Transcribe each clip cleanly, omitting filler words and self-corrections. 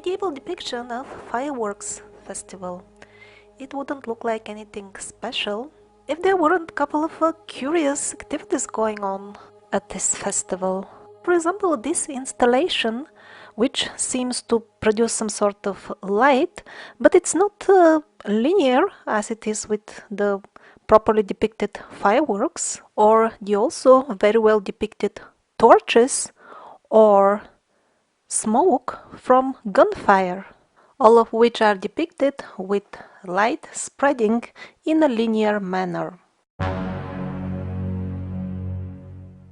medieval depiction of fireworks festival. It wouldn't look like anything special if there weren't a couple of curious activities going on at this festival. For example, this installation, which seems to produce some sort of light, but it's not linear as it is with the properly depicted fireworks, or the also very well depicted torches or smoke from gunfire, all of which are depicted with light spreading in a linear manner.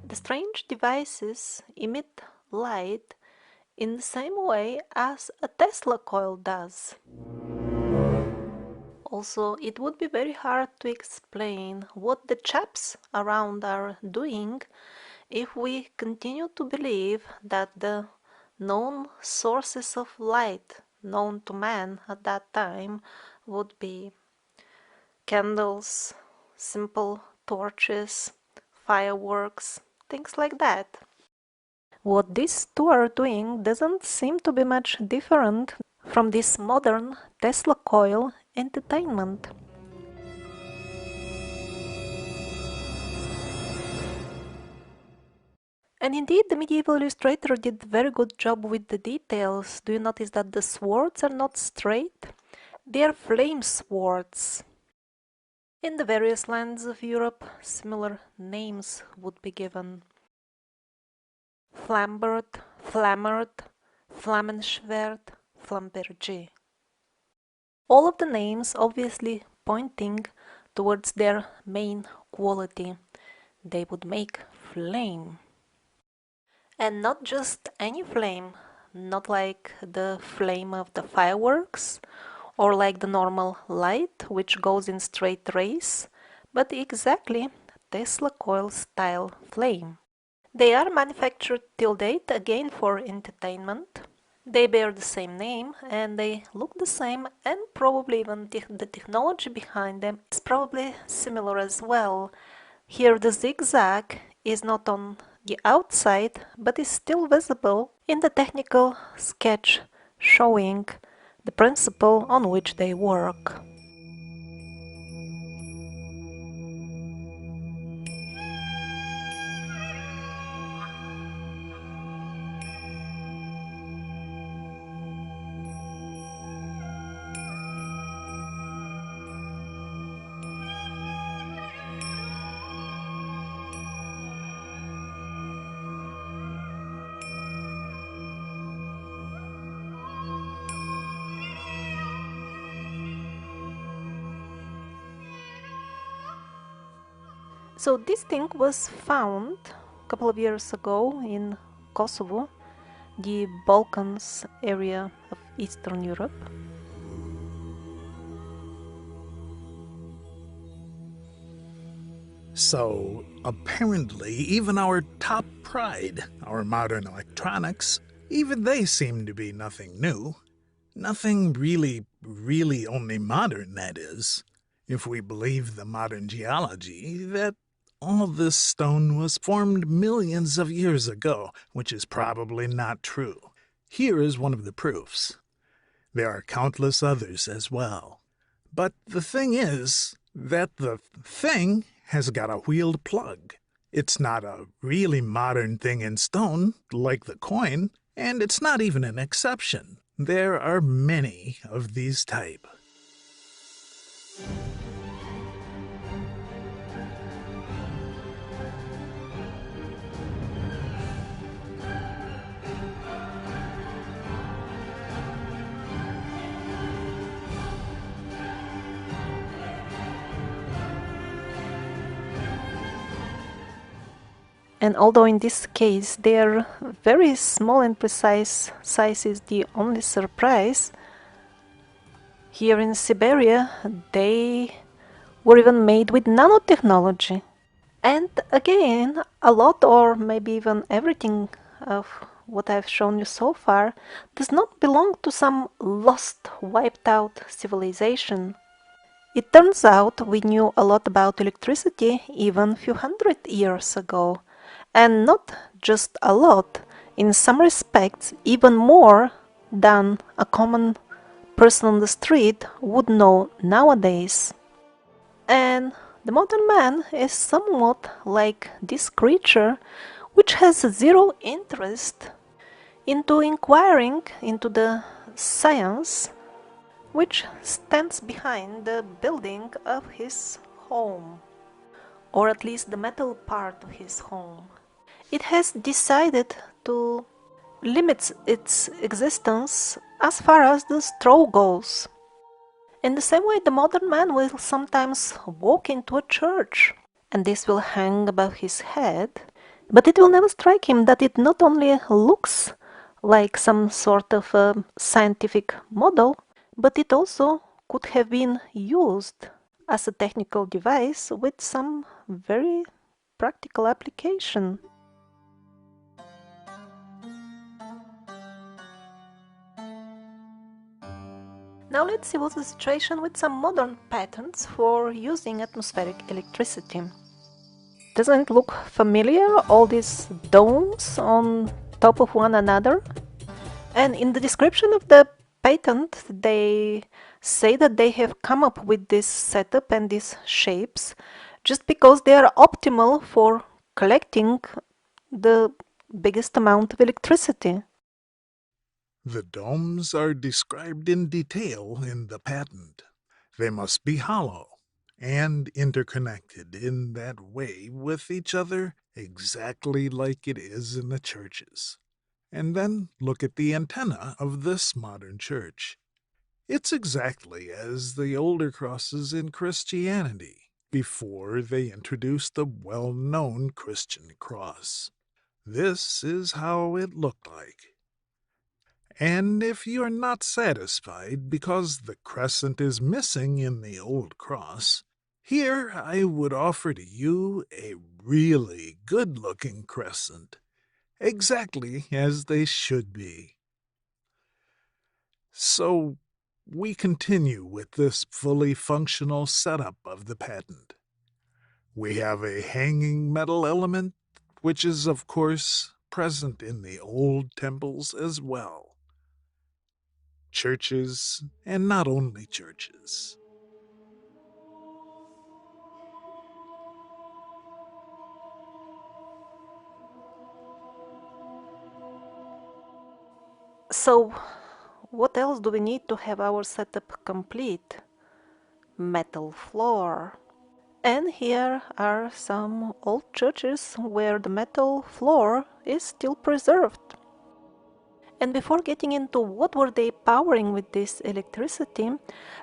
The strange devices emit light in the same way as a Tesla coil does. Also, it would be very hard to explain what the chaps around are doing if we continue to believe that the known sources of light known to man at that time would be candles, simple torches, fireworks, things like that. What these two are doing doesn't seem to be much different from this modern Tesla coil entertainment. And indeed, the medieval illustrator did a very good job with the details. Do you notice that the swords are not straight? They are flame swords. In the various lands of Europe, similar names would be given. Flambert, Flammert, Flammenschwert, Flamberger. All of the names obviously pointing towards their main quality. They would make flame. And not just any flame, not like the flame of the fireworks or like the normal light which goes in straight rays, but exactly Tesla coil style flame. They are manufactured till date again for entertainment. They bear the same name and they look the same, and probably even the technology behind them is probably similar as well. Here the zigzag is not on the outside but is still visible in the technical sketch showing the principle on which they work. So this thing was found a couple of years ago in Kosovo, the Balkans area of Eastern Europe. So, apparently, even our top pride, our modern electronics, even they seem to be nothing new. Nothing really only modern, that is, if we believe the modern geology, that all this stone was formed millions of years ago, which is probably not true. Here is one of the proofs. There are countless others as well. But the thing is that the thing has got a wheeled plug. It's not a really modern thing in stone, like the coin, and it's not even an exception. There are many of these type. And although in this case their very small and precise size is the only surprise, here in Siberia they were even made with nanotechnology. And again, a lot or maybe even everything of what I've shown you so far does not belong to some lost, wiped out civilization. It turns out we knew a lot about electricity even a few hundred years ago. And not just a lot, in some respects even more than a common person on the street would know nowadays. And the modern man is somewhat like this creature which has zero interest into inquiring into the science which stands behind the building of his home, or at least the metal part of his home. It has decided to limit its existence as far as the straw goes. In the same way, the modern man will sometimes walk into a church, and this will hang above his head, but it will never strike him that it not only looks like some sort of a scientific model, but it also could have been used as a technical device with some very practical application. Now let's see what's the situation with some modern patents for using atmospheric electricity. Doesn't it look familiar, all these domes on top of one another? And in the description of the patent, they say that they have come up with this setup and these shapes just because they are optimal for collecting the biggest amount of electricity. The domes are described in detail in the patent. They must be hollow and interconnected in that way with each other exactly like it is in the churches. And then look at the antenna of this modern church. It's exactly as the older crosses in Christianity, before they introduced the well-known Christian cross. This is how it looked like. And if you're not satisfied because the crescent is missing in the old cross, here I would offer to you a really good-looking crescent, exactly as they should be. So, we continue with this fully functional setup of the patent. We have a hanging metal element, which is, of course, present in the old temples as well. Churches, and not only churches. So, what else do we need to have our setup complete? Metal floor. And here are some old churches where the metal floor is still preserved. And before getting into what were they powering with this electricity,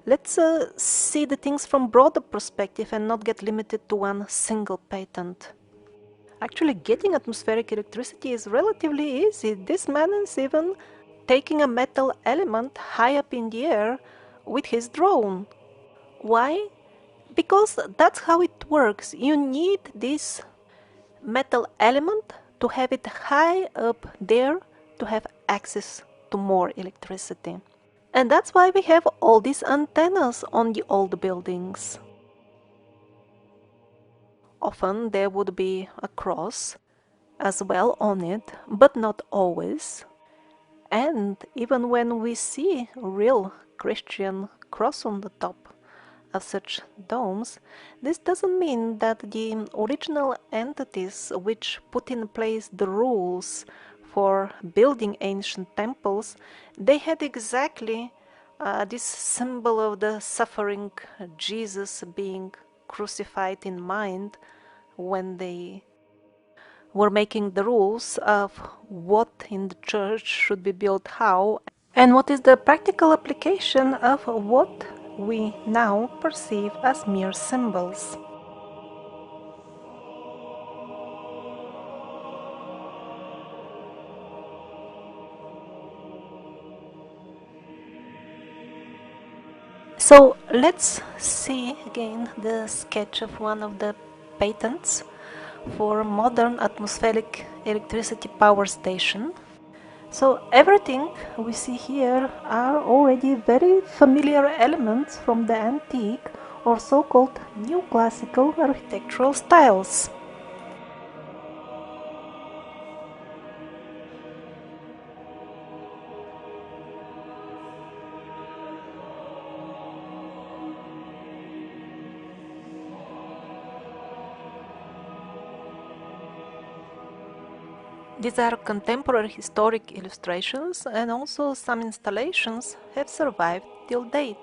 let's see the things from broader perspective and not get limited to one single patent. Actually, getting atmospheric electricity is relatively easy. This man is even taking a metal element high up in the air with his drone. Why? Because that's how it works. You need this metal element to have it high up there to have access to more electricity. And that's why we have all these antennas on the old buildings. Often there would be a cross as well on it, but not always. And even when we see a real Christian cross on the top of such domes, this doesn't mean that the original entities which put in place the rules for building ancient temples, they had exactly this symbol of the suffering Jesus being crucified in mind when they were making the rules of what in the church should be built how, and what is the practical application of what we now perceive as mere symbols. So let's see again the sketch of one of the patents for modern atmospheric electricity power station. So everything we see here are already very familiar elements from the antique or so-called new classical architectural styles. These are contemporary historic illustrations, and also some installations have survived till date.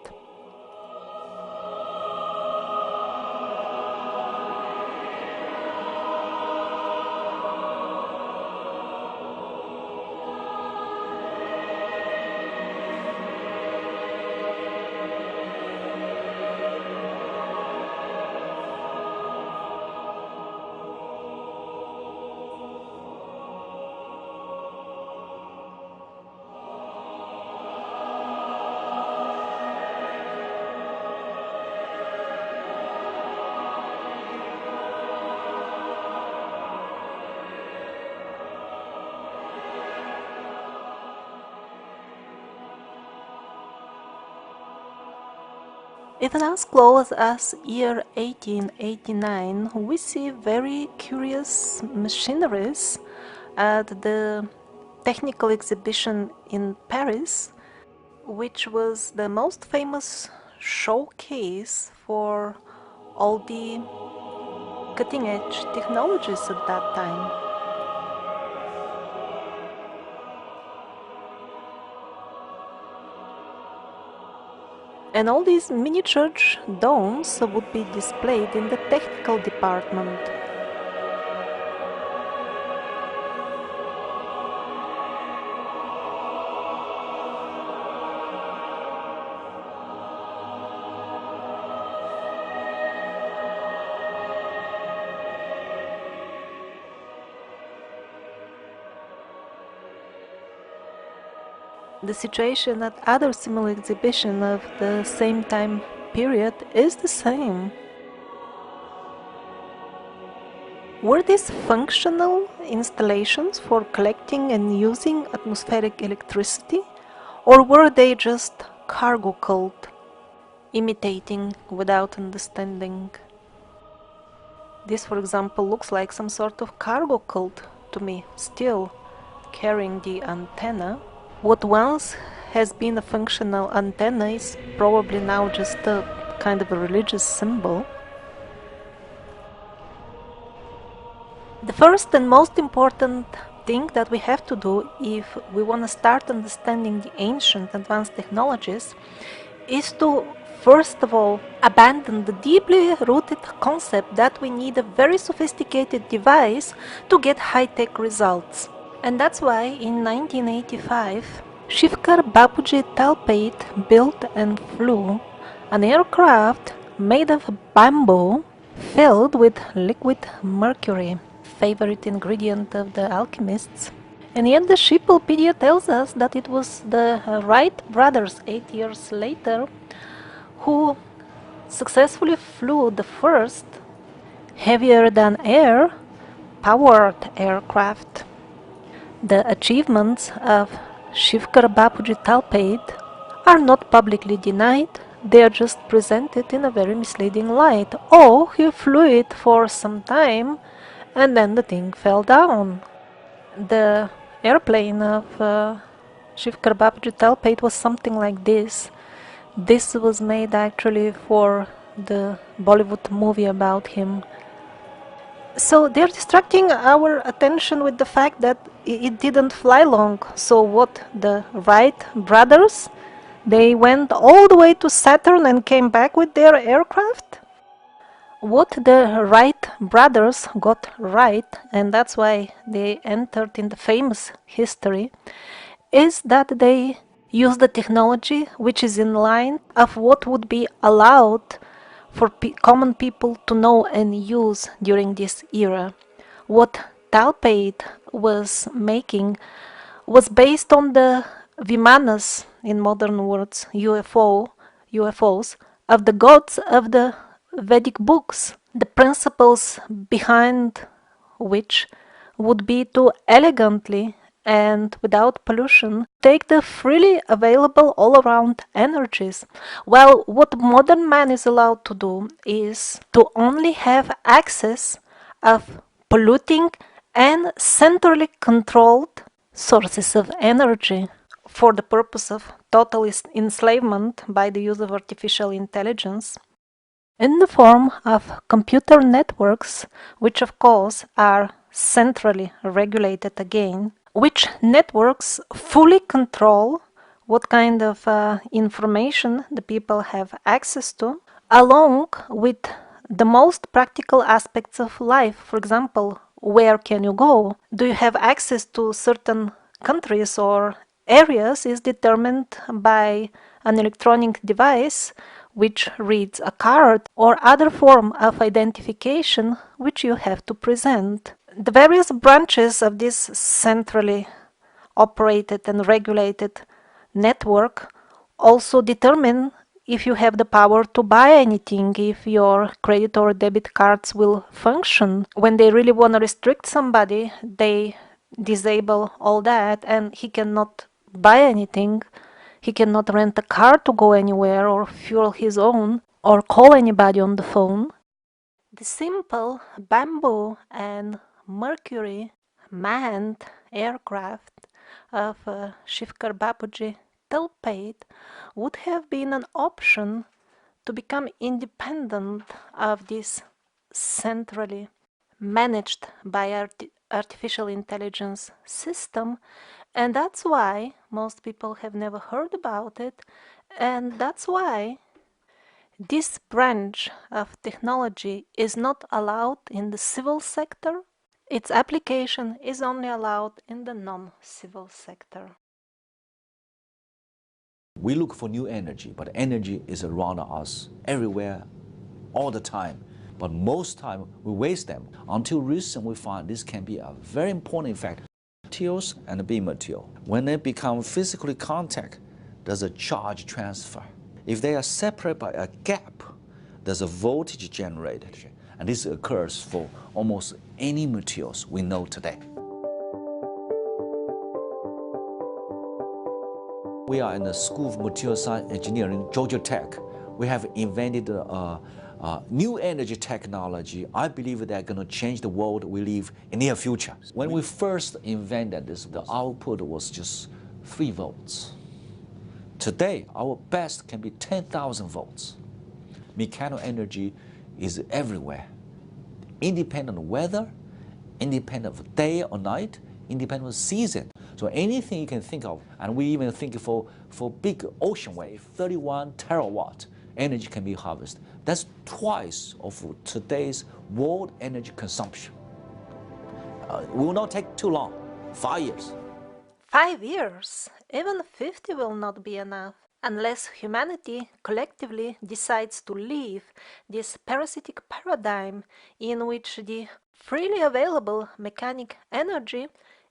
Even as close as year 1889, we see very curious machineries at the technical exhibition in Paris, which was the most famous showcase for all the cutting-edge technologies at that time. And all these miniature domes would be displayed in the technical department. The situation at other similar exhibitions of the same time period is the same. Were these functional installations for collecting and using atmospheric electricity, or were they just cargo cult, imitating without understanding? This, for example, looks like some sort of cargo cult to me, still carrying the antenna. What once has been a functional antenna is probably now just a kind of a religious symbol. The first and most important thing that we have to do if we want to start understanding the ancient advanced technologies is to first of all abandon the deeply rooted concept that we need a very sophisticated device to get high-tech results. And that's why in 1985, Shivkar Bapuji Talpate built and flew an aircraft made of bamboo filled with liquid mercury, favorite ingredient of the alchemists. And yet the Shippedia tells us that it was the Wright brothers 8 years later who successfully flew the first heavier than air powered aircraft. The achievements of Shivkar Bapuji Talpate are not publicly denied, they are just presented in a very misleading light. Oh, he flew it for some time and then the thing fell down. The airplane of Shivkar Bapuji Talpate was something like this. This was made actually for the Bollywood movie about him. So they're distracting our attention with the fact that it didn't fly long. So what, the Wright brothers, they went all the way to Saturn and came back with their aircraft? What the Wright brothers got right, and that's why they entered in the famous history, is that they used the technology which is in line of what would be allowed for common people to know and use during this era. What Talpate was making was based on the Vimanas, in modern words, UFOs, of the gods of the Vedic books, the principles behind which would be to elegantly and without pollution take the freely available all-around energies, while what modern man is allowed to do is to only have access of polluting and centrally controlled sources of energy for the purpose of total enslavement by the use of artificial intelligence in the form of computer networks, which of course are centrally regulated again, which networks fully control what kind of information the people have access to, along with the most practical aspects of life. For example, where can you go? Do you have access to certain countries or areas is determined by an electronic device which reads a card or other form of identification which you have to present. The various branches of this centrally operated and regulated network also determine if you have the power to buy anything, if your credit or debit cards will function. When they really want to restrict somebody, they disable all that and he cannot buy anything. He cannot rent a car to go anywhere or fuel his own or call anybody on the phone. The simple bamboo and mercury manned aircraft of Shivkar Bapuji Tilpate would have been an option to become independent of this centrally managed by artificial intelligence system, and that's why most people have never heard about it, and that's why this branch of technology is not allowed in the civil sector. Its application is only allowed in the non-civil sector. We look for new energy, but energy is around us everywhere, all the time. But most time we waste them. Until recently we find this can be a very important effect. Materials and beam material. When they become physically contact, there's a charge transfer. If they are separated by a gap, there's a voltage generated. And this occurs for almost any materials we know today. We are in the School of Material Science Engineering, Georgia Tech. We have invented a new energy technology. I believe they're going to change the world we live in the near future. When we first invented this, the output was just 3 volts. Today, our best can be 10,000 volts. Mechanical energy is everywhere, independent of weather, independent of day or night, independent of season. So anything you can think of, and we even think for big ocean wave, 31 terawatt energy can be harvested. That's twice of today's world energy consumption. It will not take too long, 5 years. 5 years, even 50 will not be enough, unless humanity collectively decides to leave this parasitic paradigm in which the freely available mechanic energy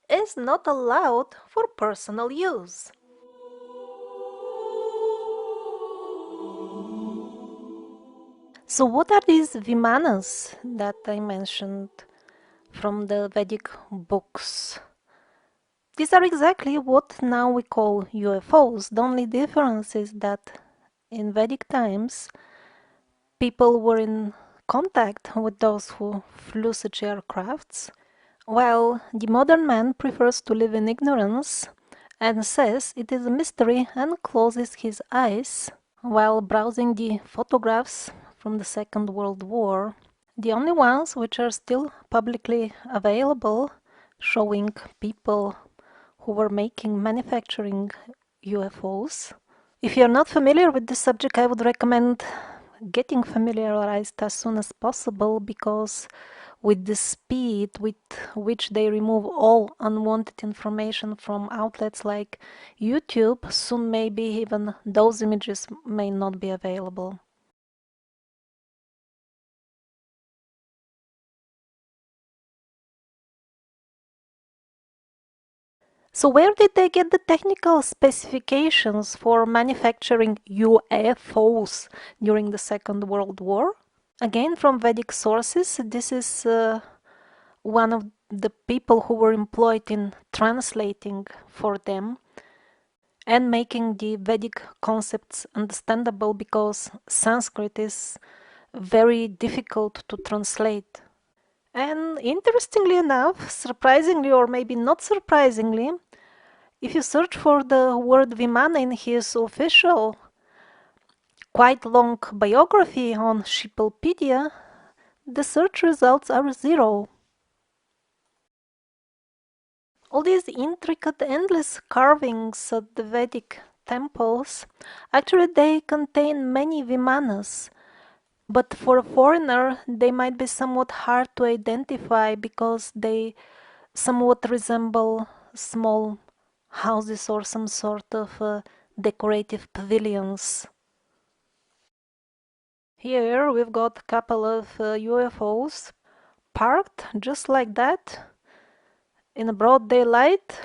is not allowed for personal use. So what are these Vimanas that I mentioned from the Vedic books? These are exactly what now we call UFOs. The only difference is that in Vedic times, people were in contact with those who flew such aircrafts, while the modern man prefers to live in ignorance and says it is a mystery and closes his eyes while browsing the photographs from the Second World War. The only ones which are still publicly available showing people who were manufacturing UFOs. If you're not familiar with this subject, I would recommend getting familiarized as soon as possible, because with the speed with which they remove all unwanted information from outlets like YouTube, soon maybe even those images may not be available. So where did they get the technical specifications for manufacturing UFOs during the Second World War? Again, from Vedic sources, this is one of the people who were employed in translating for them and making the Vedic concepts understandable, because Sanskrit is very difficult to translate. And interestingly enough, surprisingly or maybe not surprisingly, if you search for the word Vimana in his official, quite long biography on Shiplepedia, the search results are 0. All these intricate, endless carvings at the Vedic temples, actually they contain many Vimanas, but for a foreigner they might be somewhat hard to identify because they somewhat resemble small houses or some sort of decorative pavilions. Here we've got a couple of UFOs parked just like that in a broad daylight.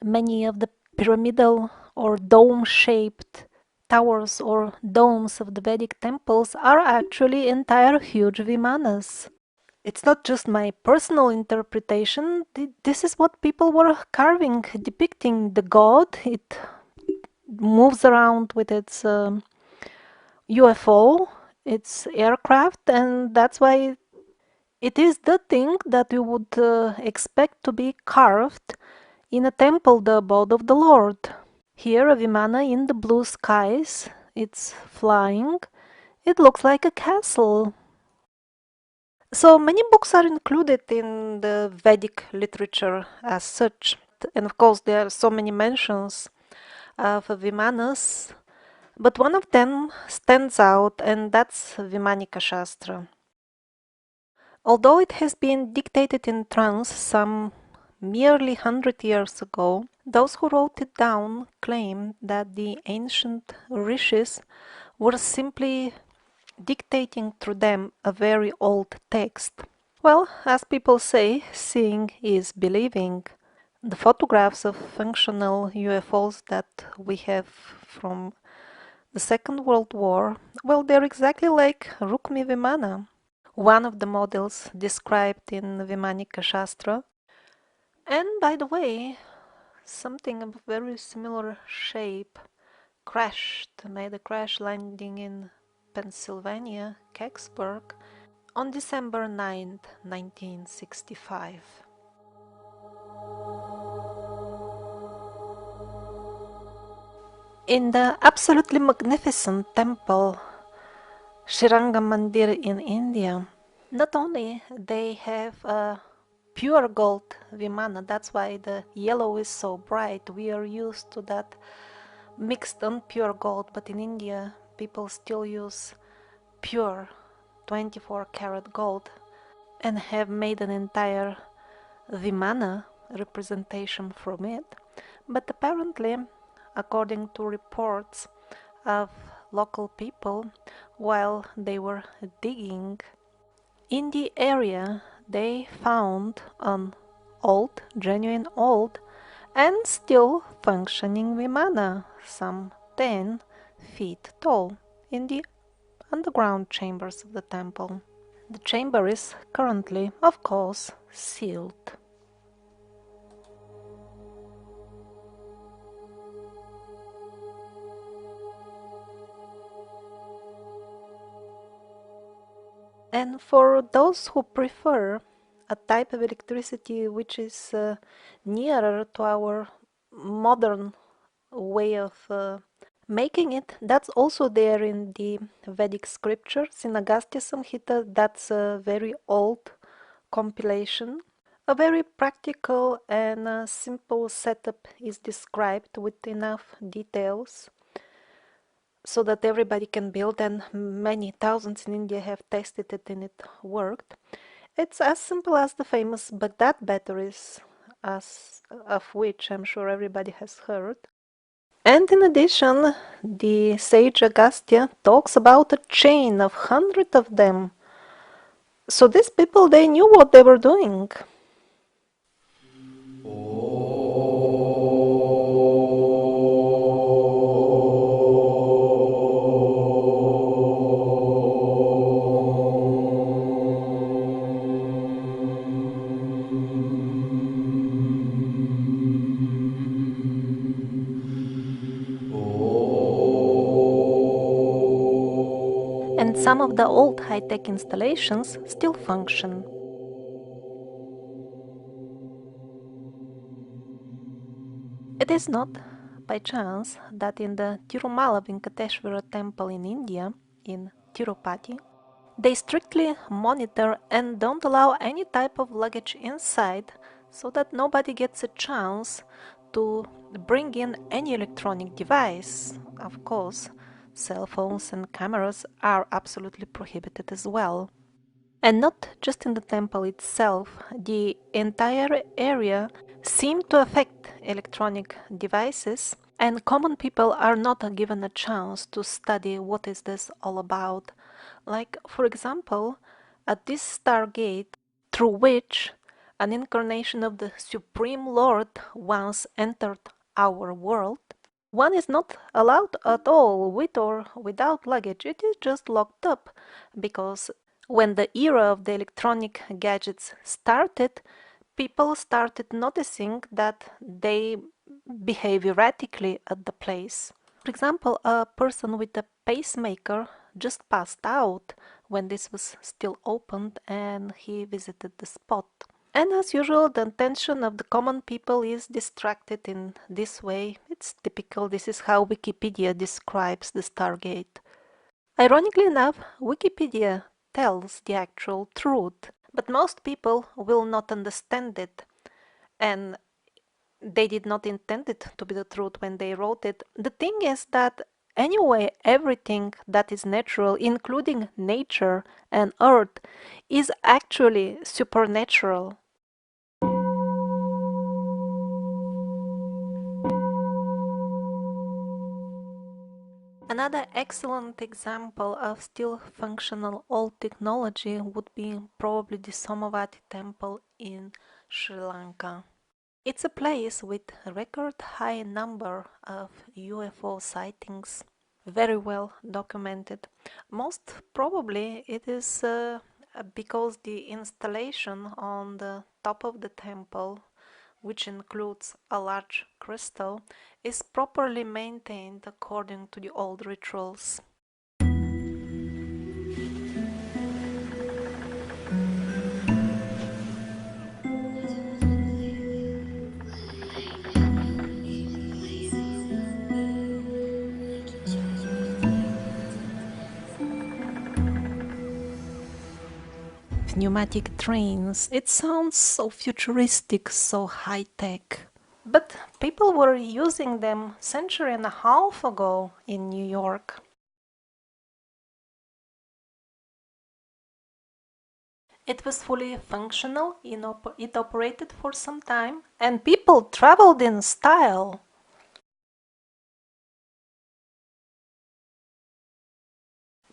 Many of the pyramidal or dome-shaped towers or domes of the Vedic temples are actually entire huge Vimanas. It's not just my personal interpretation, this is what people were carving, depicting the god. It moves around with its UFO, its aircraft, and that's why it is the thing that you would expect to be carved in a temple, the abode of the Lord. Here, a Vimana in the blue skies, it's flying. It looks like a castle. So many books are included in the Vedic literature as such. And of course, there are so many mentions of Vimanas, but one of them stands out, and that's Vimanika Shastra. Although it has been dictated in trance some merely 100 years ago, those who wrote it down claim that the ancient rishis were simply dictating through them a very old text. Well, as people say, seeing is believing. The photographs of functional UFOs that we have from the Second World War, well, they're exactly like Rukmi Vimana, one of the models described in Vimanika Shastra. And by the way, something of very similar shape made a crash landing in Pennsylvania, Kecksburg, on December 9th, 1965. In the absolutely magnificent temple Shiranga Mandir in India, not only they have a pure gold Vimana, that's why the yellow is so bright. We are used to that mixed and pure gold, but in India people still use pure 24 karat gold and have made an entire Vimana representation from it. But apparently, according to reports of local people, while they were digging in the area, they found an old, genuine old, and still functioning Vimana, some 10 feet tall, in the underground chambers of the temple. The chamber is currently, of course, sealed. And for those who prefer a type of electricity which is nearer to our modern way of making it, that's also there in the Vedic scriptures. In Agastya Samhita, that's a very old compilation. A very practical and simple setup is described with enough details so that everybody can build, and many thousands in India have tested it and it worked. It's as simple as the famous Baghdad batteries, as of which I'm sure everybody has heard. And in addition, the sage Agastya talks about a chain of hundreds of them. So these people, they knew what they were doing. And some of the old high-tech installations still function. It is not by chance that in the Tirumala Venkateshwara temple in India, in Tirupati, they strictly monitor and don't allow any type of luggage inside so that nobody gets a chance to bring in any electronic device. Of course, cell phones and cameras are absolutely prohibited as well. And not just in the temple itself, the entire area seemed to affect electronic devices, and common people are not given a chance to study what is this all about. Like, for example, at this Stargate, through which an incarnation of the Supreme Lord once entered our world, one is not allowed at all with or without luggage. It is just locked up because when the era of the electronic gadgets started, people started noticing that they behave erratically at the place. For example, a person with a pacemaker just passed out when this was still opened and he visited the spot. And as usual, the attention of the common people is distracted in this way. It's typical, this is how Wikipedia describes the Stargate. Ironically enough, Wikipedia tells the actual truth, but most people will not understand it, and they did not intend it to be the truth when they wrote it. The thing is that anyway, everything that is natural, including nature and earth, is actually supernatural. Another excellent example of still functional old technology would be probably the Somavati temple in Sri Lanka. It's a place with a record high number of UFO sightings, very well documented. Most probably it is because the installation on the top of the temple, which includes a large crystal, is properly maintained according to the old rituals. Pneumatic trains. It sounds so futuristic, so high-tech. But people were using them a century and a half ago in New York. It was fully functional, it operated for some time, and people traveled in style.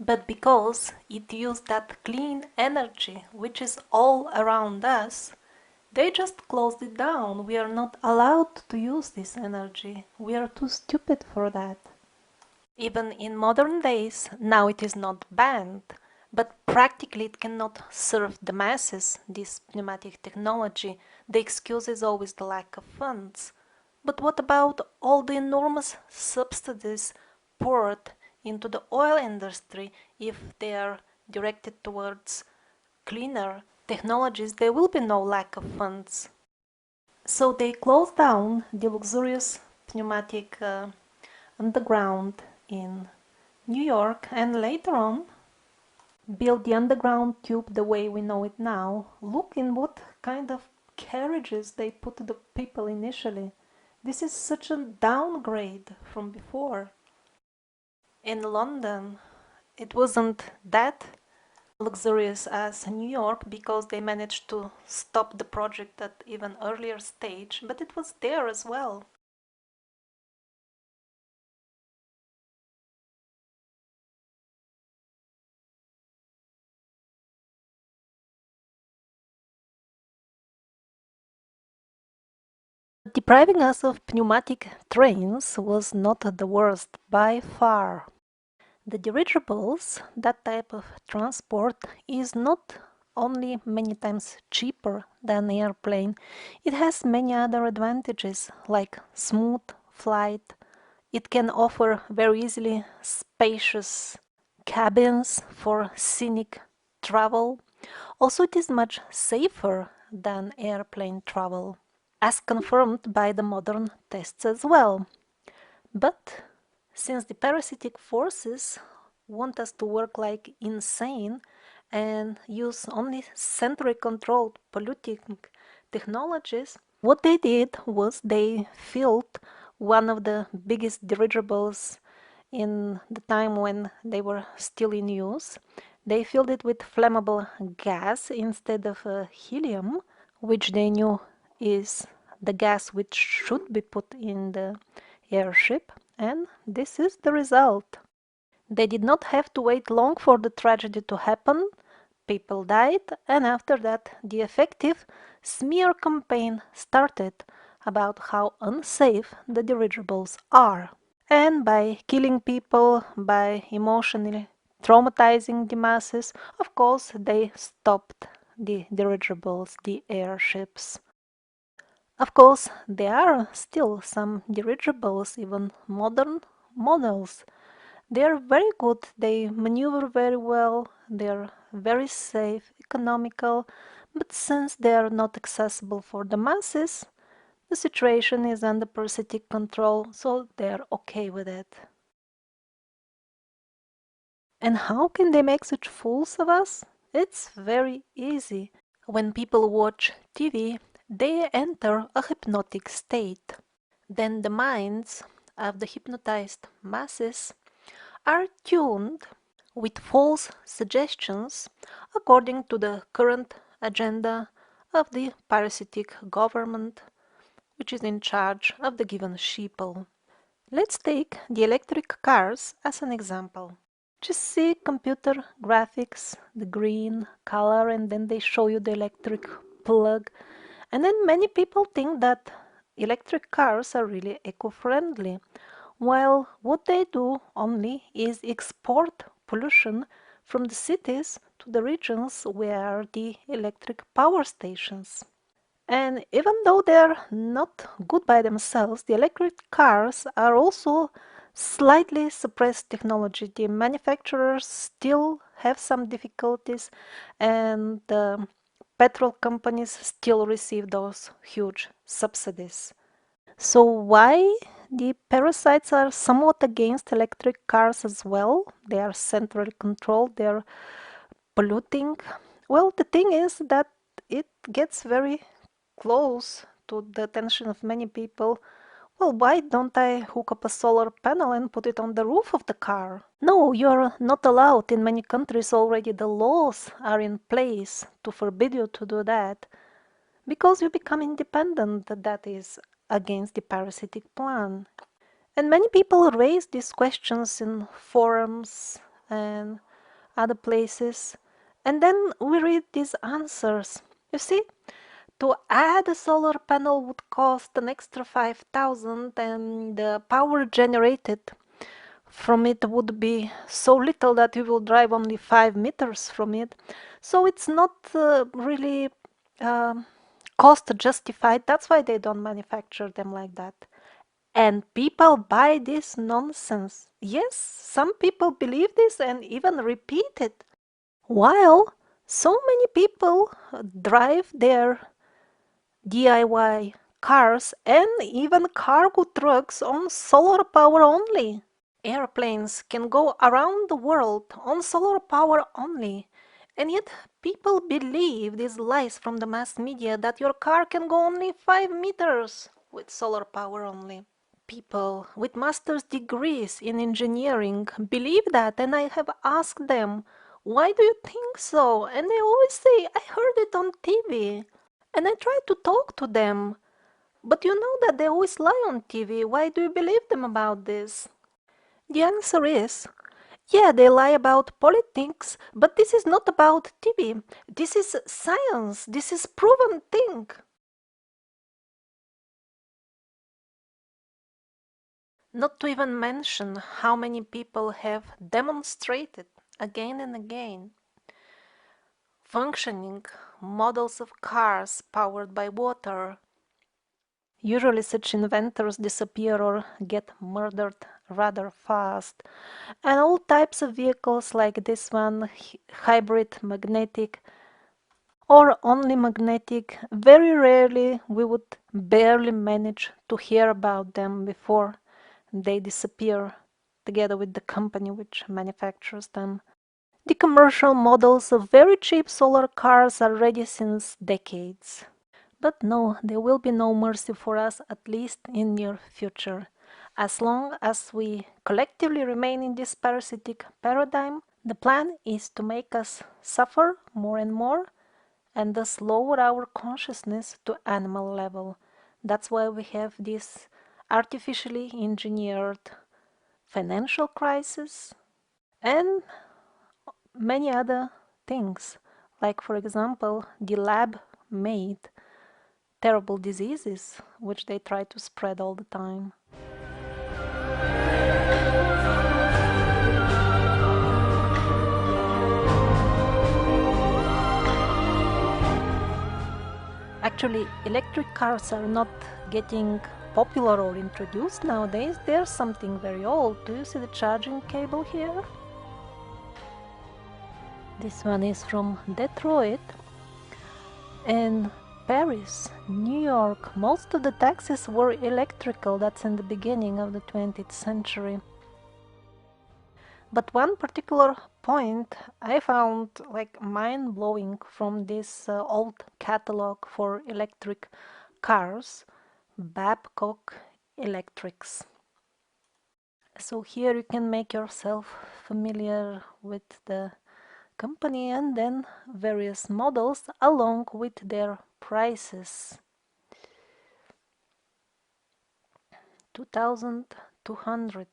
But because it used that clean energy which is all around us, they just closed it down. We are not allowed to use this energy. We are too stupid for that. Even in modern days, now it is not banned, but practically it cannot serve the masses, this pneumatic technology. The excuse is always the lack of funds. But what about all the enormous subsidies poured into the oil industry? If they are directed towards cleaner technologies, there will be no lack of funds. So they closed down the luxurious pneumatic underground in New York, and later on built the underground tube the way we know it now. Look in what kind of carriages they put the people initially. This is such a downgrade from before. In London, it wasn't that luxurious as New York because they managed to stop the project at even earlier stage, but it was there as well. Depriving us of pneumatic trains was not the worst by far. The dirigibles, that type of transport, is not only many times cheaper than airplane, it has many other advantages like smooth flight. It can offer very easily spacious cabins for scenic travel. Also, it is much safer than airplane travel, as confirmed by the modern tests as well. But since the parasitic forces want us to work like insane and use only centrally controlled polluting technologies. What they did was they filled one of the biggest dirigibles in the time when they were still in use. They filled it with flammable gas instead of helium, which they knew is the gas which should be put in the airship, and this is the result. They did not have to wait long for the tragedy to happen. People died, and after that, the effective smear campaign started about how unsafe the dirigibles are. And by killing people, by emotionally traumatizing the masses, of course, they stopped the dirigibles, the airships. Of course, there are still some dirigibles, even modern models. They are very good, they maneuver very well, they are very safe, economical, but since they are not accessible for the masses, the situation is under parasitic control, so they are okay with it. And how can they make such fools of us? It's very easy. When people watch TV, they enter a hypnotic state. Then the minds of the hypnotized masses are tuned with false suggestions according to the current agenda of the parasitic government which is in charge of the given sheeple. Let's take the electric cars as an example. Just see computer graphics, the green color, and then they show you the electric plug. And then many people think that electric cars are really eco-friendly, while what they do only is export pollution from the cities to the regions where the electric power stations. And even though they're not good by themselves, the electric cars are also slightly suppressed technology. The manufacturers still have some difficulties, and the petrol companies still receive those huge subsidies. So why the parasites are somewhat against electric cars as well? They are centrally controlled, they are polluting. Well, the thing is that it gets very close to the attention of many people. Well, why don't I hook up a solar panel and put it on the roof of the car? No, you're not allowed. In many countries already the laws are in place to forbid you to do that. Because you become independent, that is against the parasitic plan. And many people raise these questions in forums and other places. And then we read these answers. You see, to add a solar panel would cost an extra 5,000 and the power generated from it would be so little that you will drive only 5 meters from it. So it's not really cost justified. That's why they don't manufacture them like that. And people buy this nonsense. Yes, some people believe this and even repeat it. While so many people drive their DIY cars and even cargo trucks on solar power only. Airplanes can go around the world on solar power only. And yet people believe these lies from the mass media that your car can go only 5 meters with solar power only. People with master's degrees in engineering believe that, and I have asked them, why do you think so? And they always say, I heard it on TV. And I try to talk to them. But you know that they always lie on TV. Why do you believe them about this? The answer is, yeah, they lie about politics, but this is not about TV. This is science. This is proven thing. Not to even mention how many people have demonstrated again and again functioning models of cars powered by water. Usually such inventors disappear or get murdered rather fast. And all types of vehicles like this one, hybrid, magnetic, or only magnetic, very rarely we would barely manage to hear about them before they disappear together with the company which manufactures them. The commercial models of very cheap solar cars are ready since decades. But no, there will be no mercy for us, at least in near future. As long as we collectively remain in this parasitic paradigm, the plan is to make us suffer more and more and thus lower our consciousness to animal level. That's why we have this artificially engineered financial crisis and many other things, like for example the lab made terrible diseases which they try to spread all the time. Actually, electric cars are not getting popular or introduced nowadays. They're something very old. Do you see the charging cable here? This one is from Detroit and Paris, New York. Most of the taxis were electrical. That's in the beginning of the 20th century. But one particular point I found like mind-blowing from this old catalog for electric cars, Babcock Electrics. So here you can make yourself familiar with the company and then various models along with their prices. 2,200,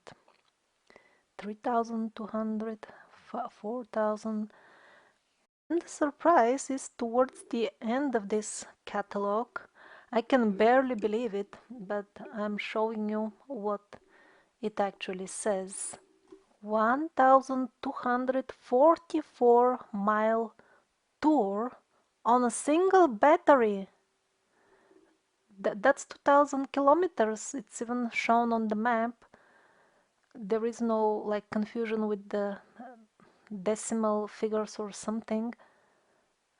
3,200, 4,000. And the surprise is towards the end of this catalog. I can barely believe it, but I'm showing you what it actually says. 1,244-mile tour on a single battery. That's 2,000 kilometers. It's even shown on the map. There is no like confusion with the decimal figures or something.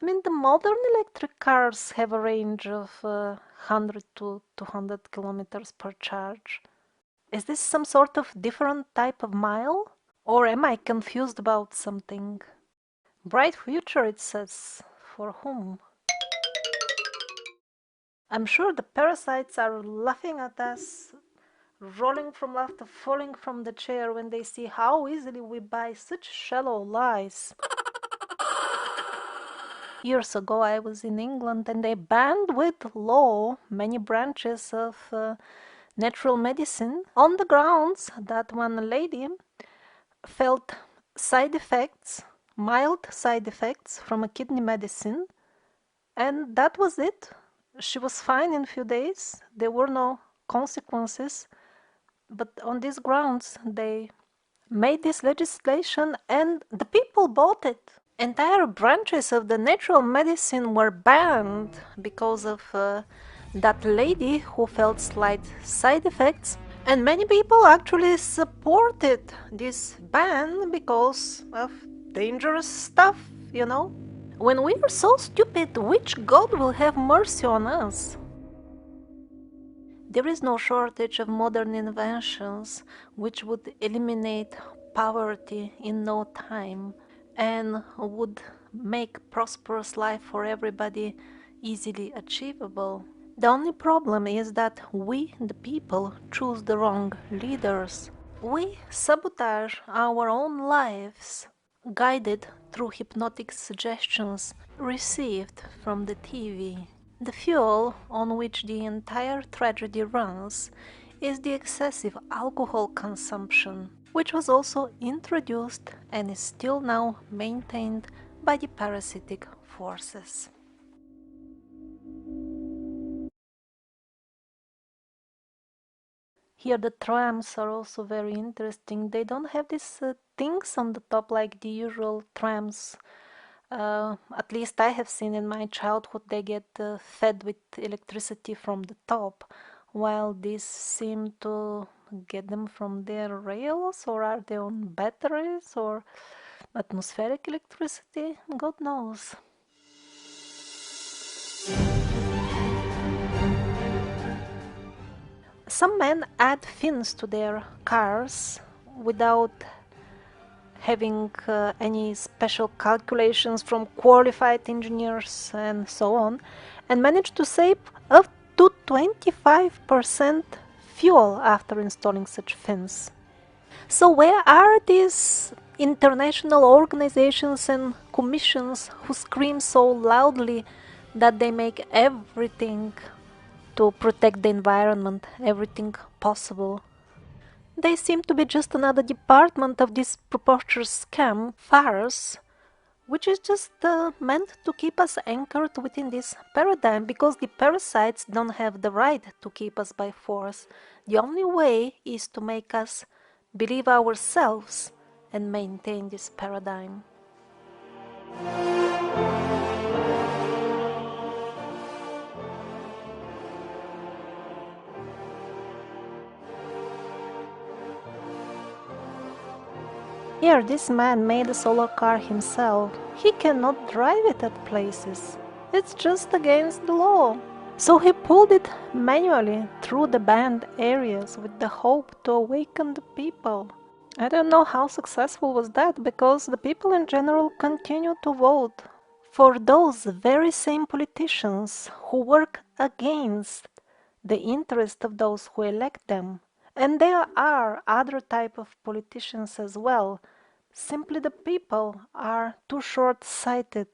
I mean, the modern electric cars have a range of 100 to 200 kilometers per charge. Is this some sort of different type of mile? Or am I confused about something? Bright future, it says. For whom? I'm sure the parasites are laughing at us, rolling from laughter, falling from the chair when they see how easily we buy such shallow lies. Years ago I was in England and they banned with law many branches of natural medicine on the grounds that one lady felt side effects, mild side effects from a kidney medicine, and that was it. She was fine in a few days. There were no consequences, but on these grounds they made this legislation and the people bought it. Entire branches of the natural medicine were banned because of that lady who felt slight side effects, and many people actually supported this ban because of dangerous stuff, you know. When we are so stupid, which God will have mercy on us? There is no shortage of modern inventions which would eliminate poverty in no time and would make prosperous life for everybody easily achievable. The only problem is that we, the people, choose the wrong leaders. We sabotage our own lives, guided through hypnotic suggestions received from the TV. The fuel on which the entire tragedy runs is the excessive alcohol consumption, which was also introduced and is still now maintained by the parasitic forces. Here the trams are also very interesting. They don't have these things on the top like the usual trams. At least I have seen in my childhood they get fed with electricity from the top, while these seem to get them from their rails, or are they on batteries or atmospheric electricity? God knows. Some men add fins to their cars without having any special calculations from qualified engineers and so on, and managed to save up to 25% fuel after installing such fins. So where are these international organizations and commissions who scream so loudly that they make everything to protect the environment, everything possible? They seem to be just another department of this preposterous scam farce, which is just meant to keep us anchored within this paradigm, because the parasites don't have the right to keep us by force. The only way is to make us believe ourselves and maintain this paradigm. Here, this man made a solar car himself. He cannot drive it at places. It's just against the law. So he pulled it manually through the banned areas with the hope to awaken the people. I don't know how successful was that, because the people in general continue to vote for those very same politicians who work against the interest of those who elect them. And there are other type of politicians as well. Simply the people are too short-sighted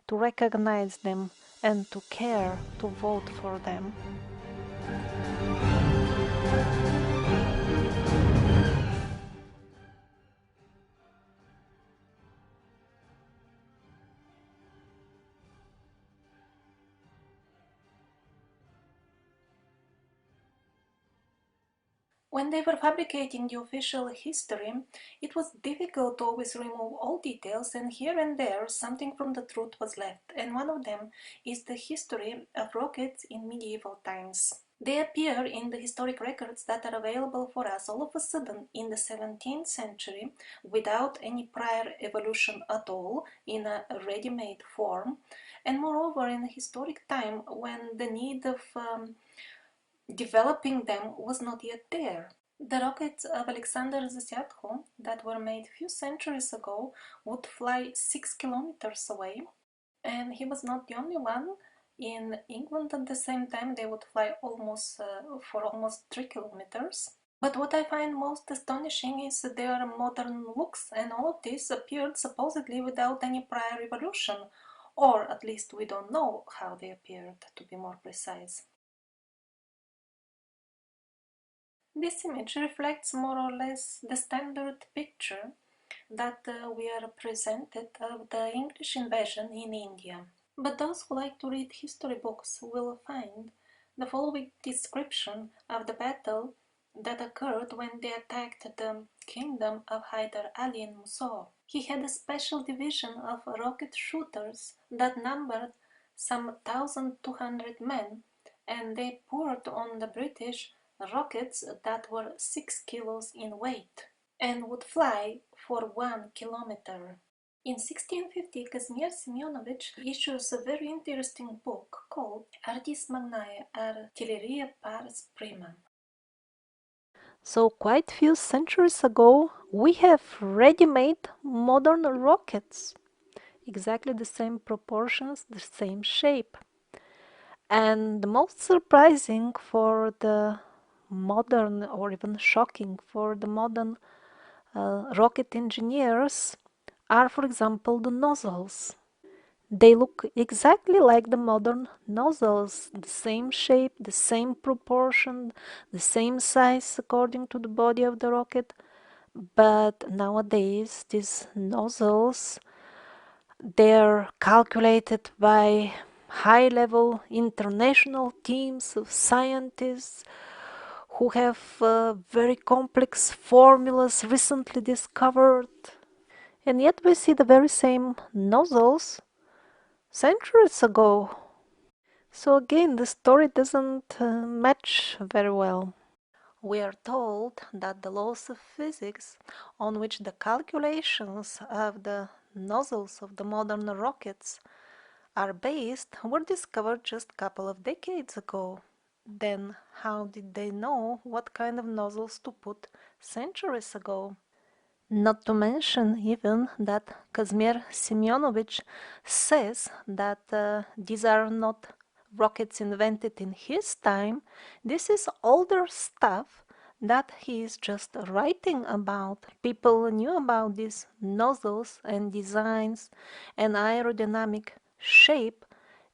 to recognize them and to care to vote for them. When they were fabricating the official history, it was difficult to always remove all details, and here and there something from the truth was left, and one of them is the history of rockets in medieval times. They appear in the historic records that are available for us all of a sudden in the 17th century without any prior evolution at all, in a ready-made form, and moreover in a historic time when the need of developing them was not yet there. The rockets of Alexander Zasyatko that were made few centuries ago would fly 6 kilometers away, and he was not the only one. In England at the same time they would fly for almost 3 kilometers. But what I find most astonishing is their modern looks, and all of this appeared supposedly without any prior evolution, or at least we don't know how they appeared, to be more precise. This image reflects more or less the standard picture that we are presented of the English invasion in India. But those who like to read history books will find the following description of the battle that occurred when they attacked the kingdom of Hyder Ali in Mysore. He had a special division of rocket shooters that numbered some 1,200 men, and they poured on the British rockets that were 6 kilos in weight and would fly for 1 kilometer. In 1650, Kazimir Semyonovich issues a very interesting book called Artis Magnae Artilleria Pars Prima. So quite few centuries ago, we have ready-made modern rockets. Exactly the same proportions, the same shape. And the most surprising for the modern, or even shocking for the modern rocket engineers, are, for example, the nozzles. They look exactly like the modern nozzles, the same shape, the same proportion, the same size according to the body of the rocket. But nowadays, these nozzles, they're calculated by high-level international teams of scientists who have very complex formulas recently discovered. And yet we see the very same nozzles centuries ago. So again, the story doesn't match very well. We are told that the laws of physics on which the calculations of the nozzles of the modern rockets are based were discovered just a couple of decades ago. Then how did they know what kind of nozzles to put centuries ago? Not to mention even that Kazimir Semyonovich says that these are not rockets invented in his time. This is older stuff that he is just writing about. People knew about these nozzles and designs and aerodynamic shape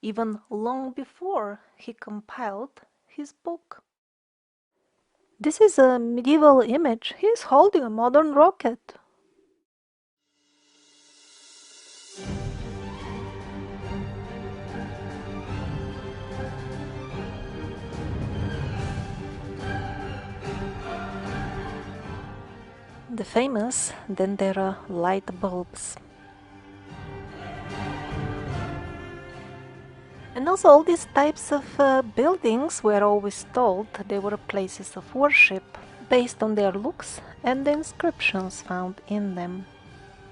even long before he compiled his book. This is a medieval image. He is holding a modern rocket. The famous Dendera light bulbs. And also all these types of buildings were always told they were places of worship based on their looks and the inscriptions found in them.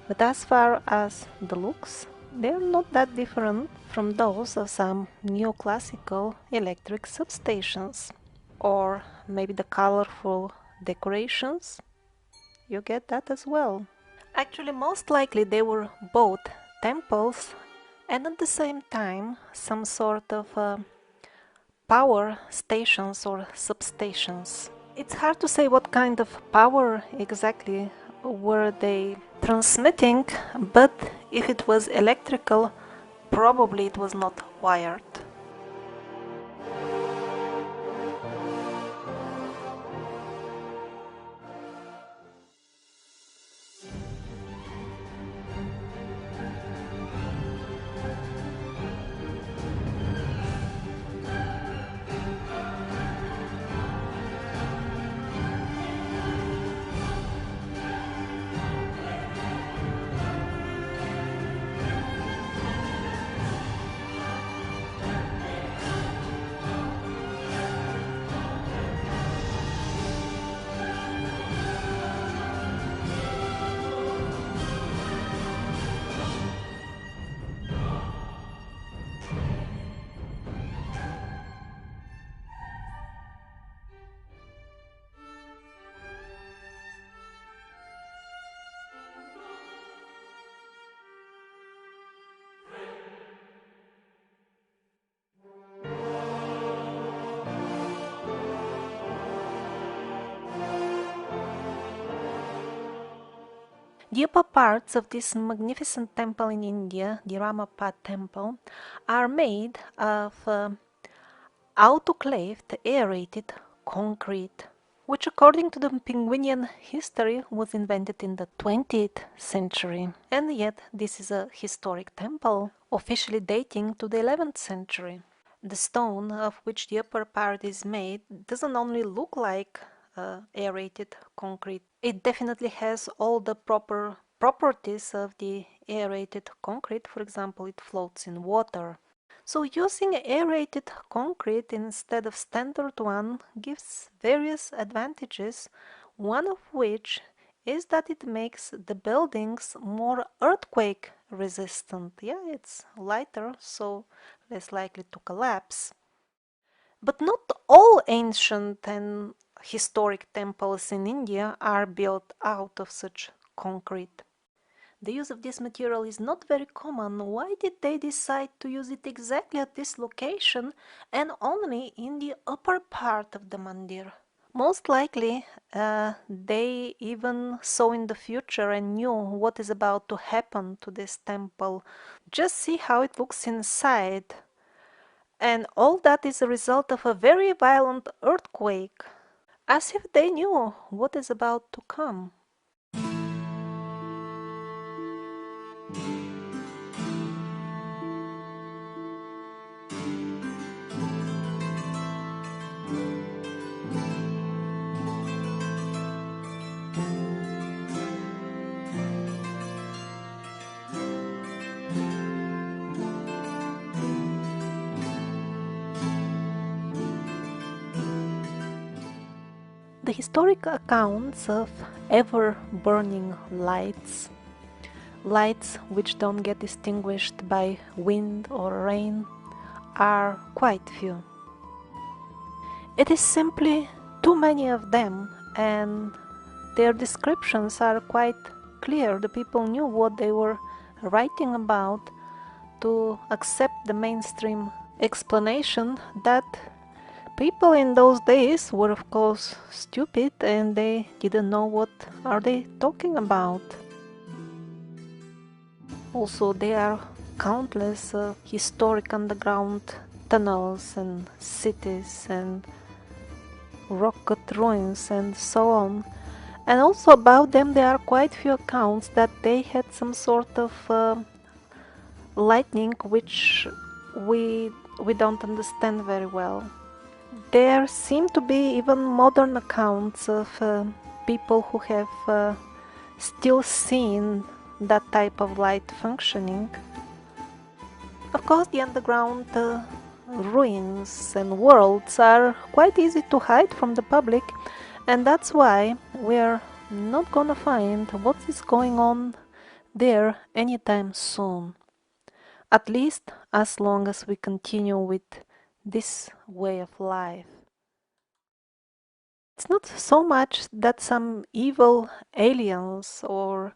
But as far as the looks, they are not that different from those of some neoclassical electric substations. Or maybe the colorful decorations, you get that as well. Actually, most likely they were both temples and at the same time some sort of power stations or substations. It's hard to say what kind of power exactly were they transmitting, but if it was electrical, probably it was not wired. The upper parts of this magnificent temple in India, the Ramappa temple, are made of autoclaved aerated concrete, which according to the Penguinian history was invented in the 20th century. And yet this is a historic temple, officially dating to the 11th century. The stone of which the upper part is made doesn't only look like aerated concrete, it definitely has all the proper properties of the aerated concrete. For example, it floats in water. So using aerated concrete instead of standard one gives various advantages, one of which is that it makes the buildings more earthquake resistant. Yeah, it's lighter, so less likely to collapse. But not all ancient and historic temples in India are built out of such concrete. The use of this material is not very common. Why did they decide to use it exactly at this location and only in the upper part of the mandir? Most likely, they even saw in the future and knew what is about to happen to this temple. Just see how it looks inside. And all that is a result of a very violent earthquake, as if they knew what is about to come. The historic accounts of ever-burning lights, lights which don't get extinguished by wind or rain, are quite few. It is simply too many of them, and their descriptions are quite clear. The people knew what they were writing about. To accept the mainstream explanation that people in those days were of course stupid and they didn't know what are they talking about. Also, there are countless historic underground tunnels and cities and rock ruins and so on. And also about them there are quite few accounts that they had some sort of lightning which we don't understand very well. There seem to be even modern accounts of people who have still seen that type of light functioning. Of course, the underground ruins and worlds are quite easy to hide from the public, and that's why we're not gonna find what is going on there anytime soon. At least as long as we continue with this way of life. It's not so much that some evil aliens or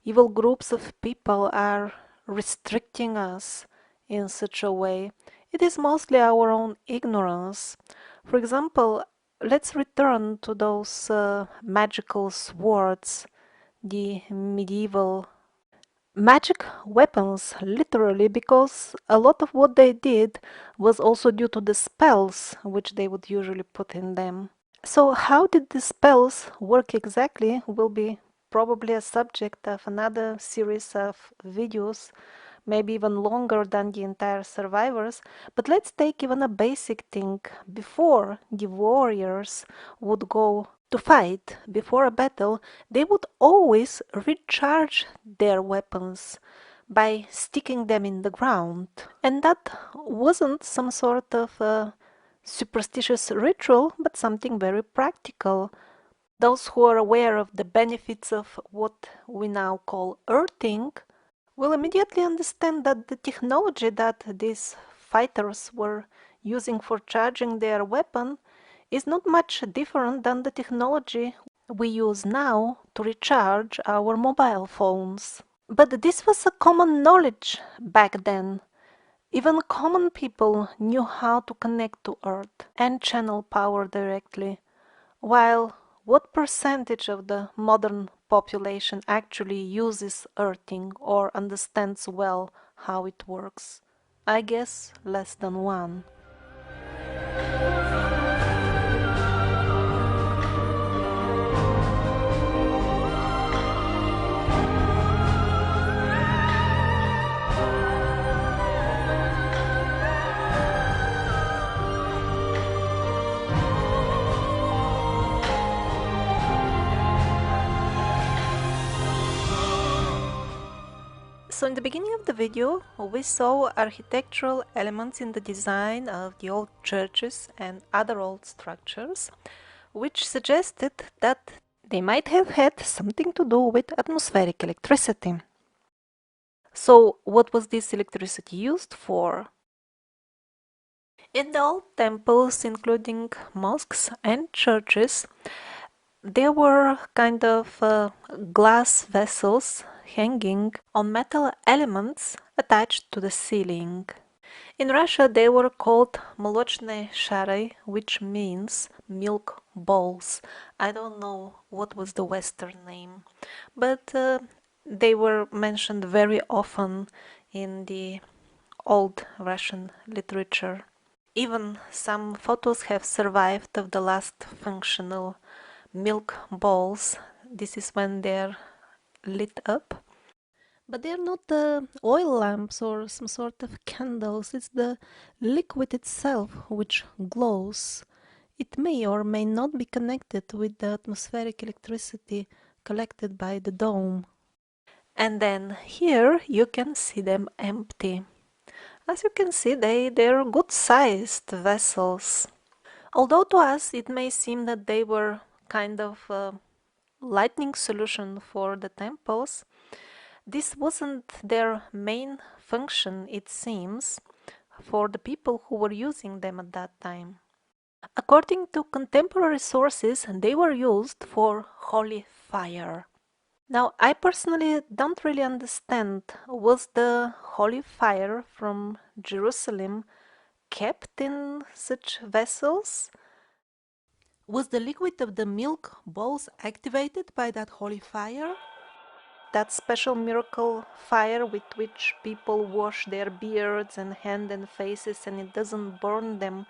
evil groups of people are restricting us in such a way. It is mostly our own ignorance. For example, let's return to those magical swords, the medieval magic weapons, literally, because a lot of what they did was also due to the spells which they would usually put in them. So how did the spells work exactly will be probably a subject of another series of videos, maybe even longer than the entire survivors. But let's take even a basic thing. Before the warriors would go to fight, before a battle, they would always recharge their weapons by sticking them in the ground. And that wasn't some sort of superstitious ritual, but something very practical. Those who are aware of the benefits of what we now call earthing will immediately understand that the technology that these fighters were using for charging their weapon is not much different than the technology we use now to recharge our mobile phones. But this was a common knowledge back then. Even common people knew how to connect to Earth and channel power directly, while what percentage of the modern population actually uses earthing or understands well how it works? I guess less than one. So in the beginning of the video, we saw architectural elements in the design of the old churches and other old structures, which suggested that they might have had something to do with atmospheric electricity. So what was this electricity used for? In the old temples, including mosques and churches, there were kind of glass vessels hanging on metal elements attached to the ceiling. In Russia they were called молочные шары, which means milk bowls. I don't know what was the Western name, but they were mentioned very often in the old Russian literature. Even some photos have survived of the last functional milk bowls. This is when they're lit up. But they're not oil lamps or some sort of candles. It's the liquid itself which glows. It may or may not be connected with the atmospheric electricity collected by the dome. And then here you can see them empty. As you can see, they're good-sized vessels. Although to us it may seem that they were kind of a lightning solution for the temples, this wasn't their main function, it seems, for the people who were using them at that time. According to contemporary sources, they were used for holy fire. Now, I personally don't really understand, was the holy fire from Jerusalem kept in such vessels? Was the liquid of the milk bowls activated by that holy fire? That special miracle fire with which people wash their beards and hands and faces, and it doesn't burn them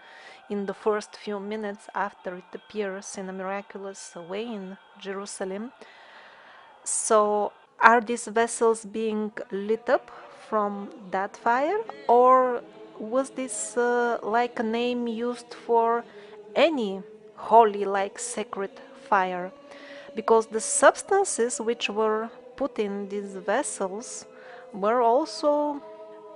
in the first few minutes after it appears in a miraculous way in Jerusalem. So, are these vessels being lit up from that fire, or was this like a name used for any holy, like sacred fire? Because the substances which were put in these vessels were also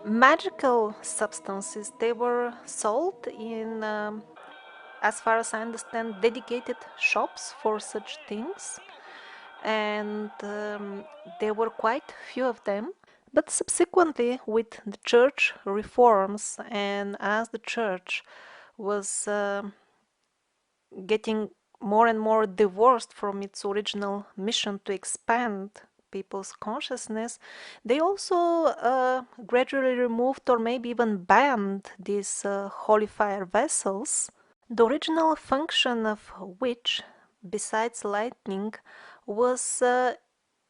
magical substances. They were sold in, as far as I understand, dedicated shops for such things, and there were quite few of them. But subsequently, with the church reforms, and as the church was getting more and more divorced from its original mission to expand people's consciousness, they also gradually removed or maybe even banned these holy fire vessels, the original function of which, besides lightning, was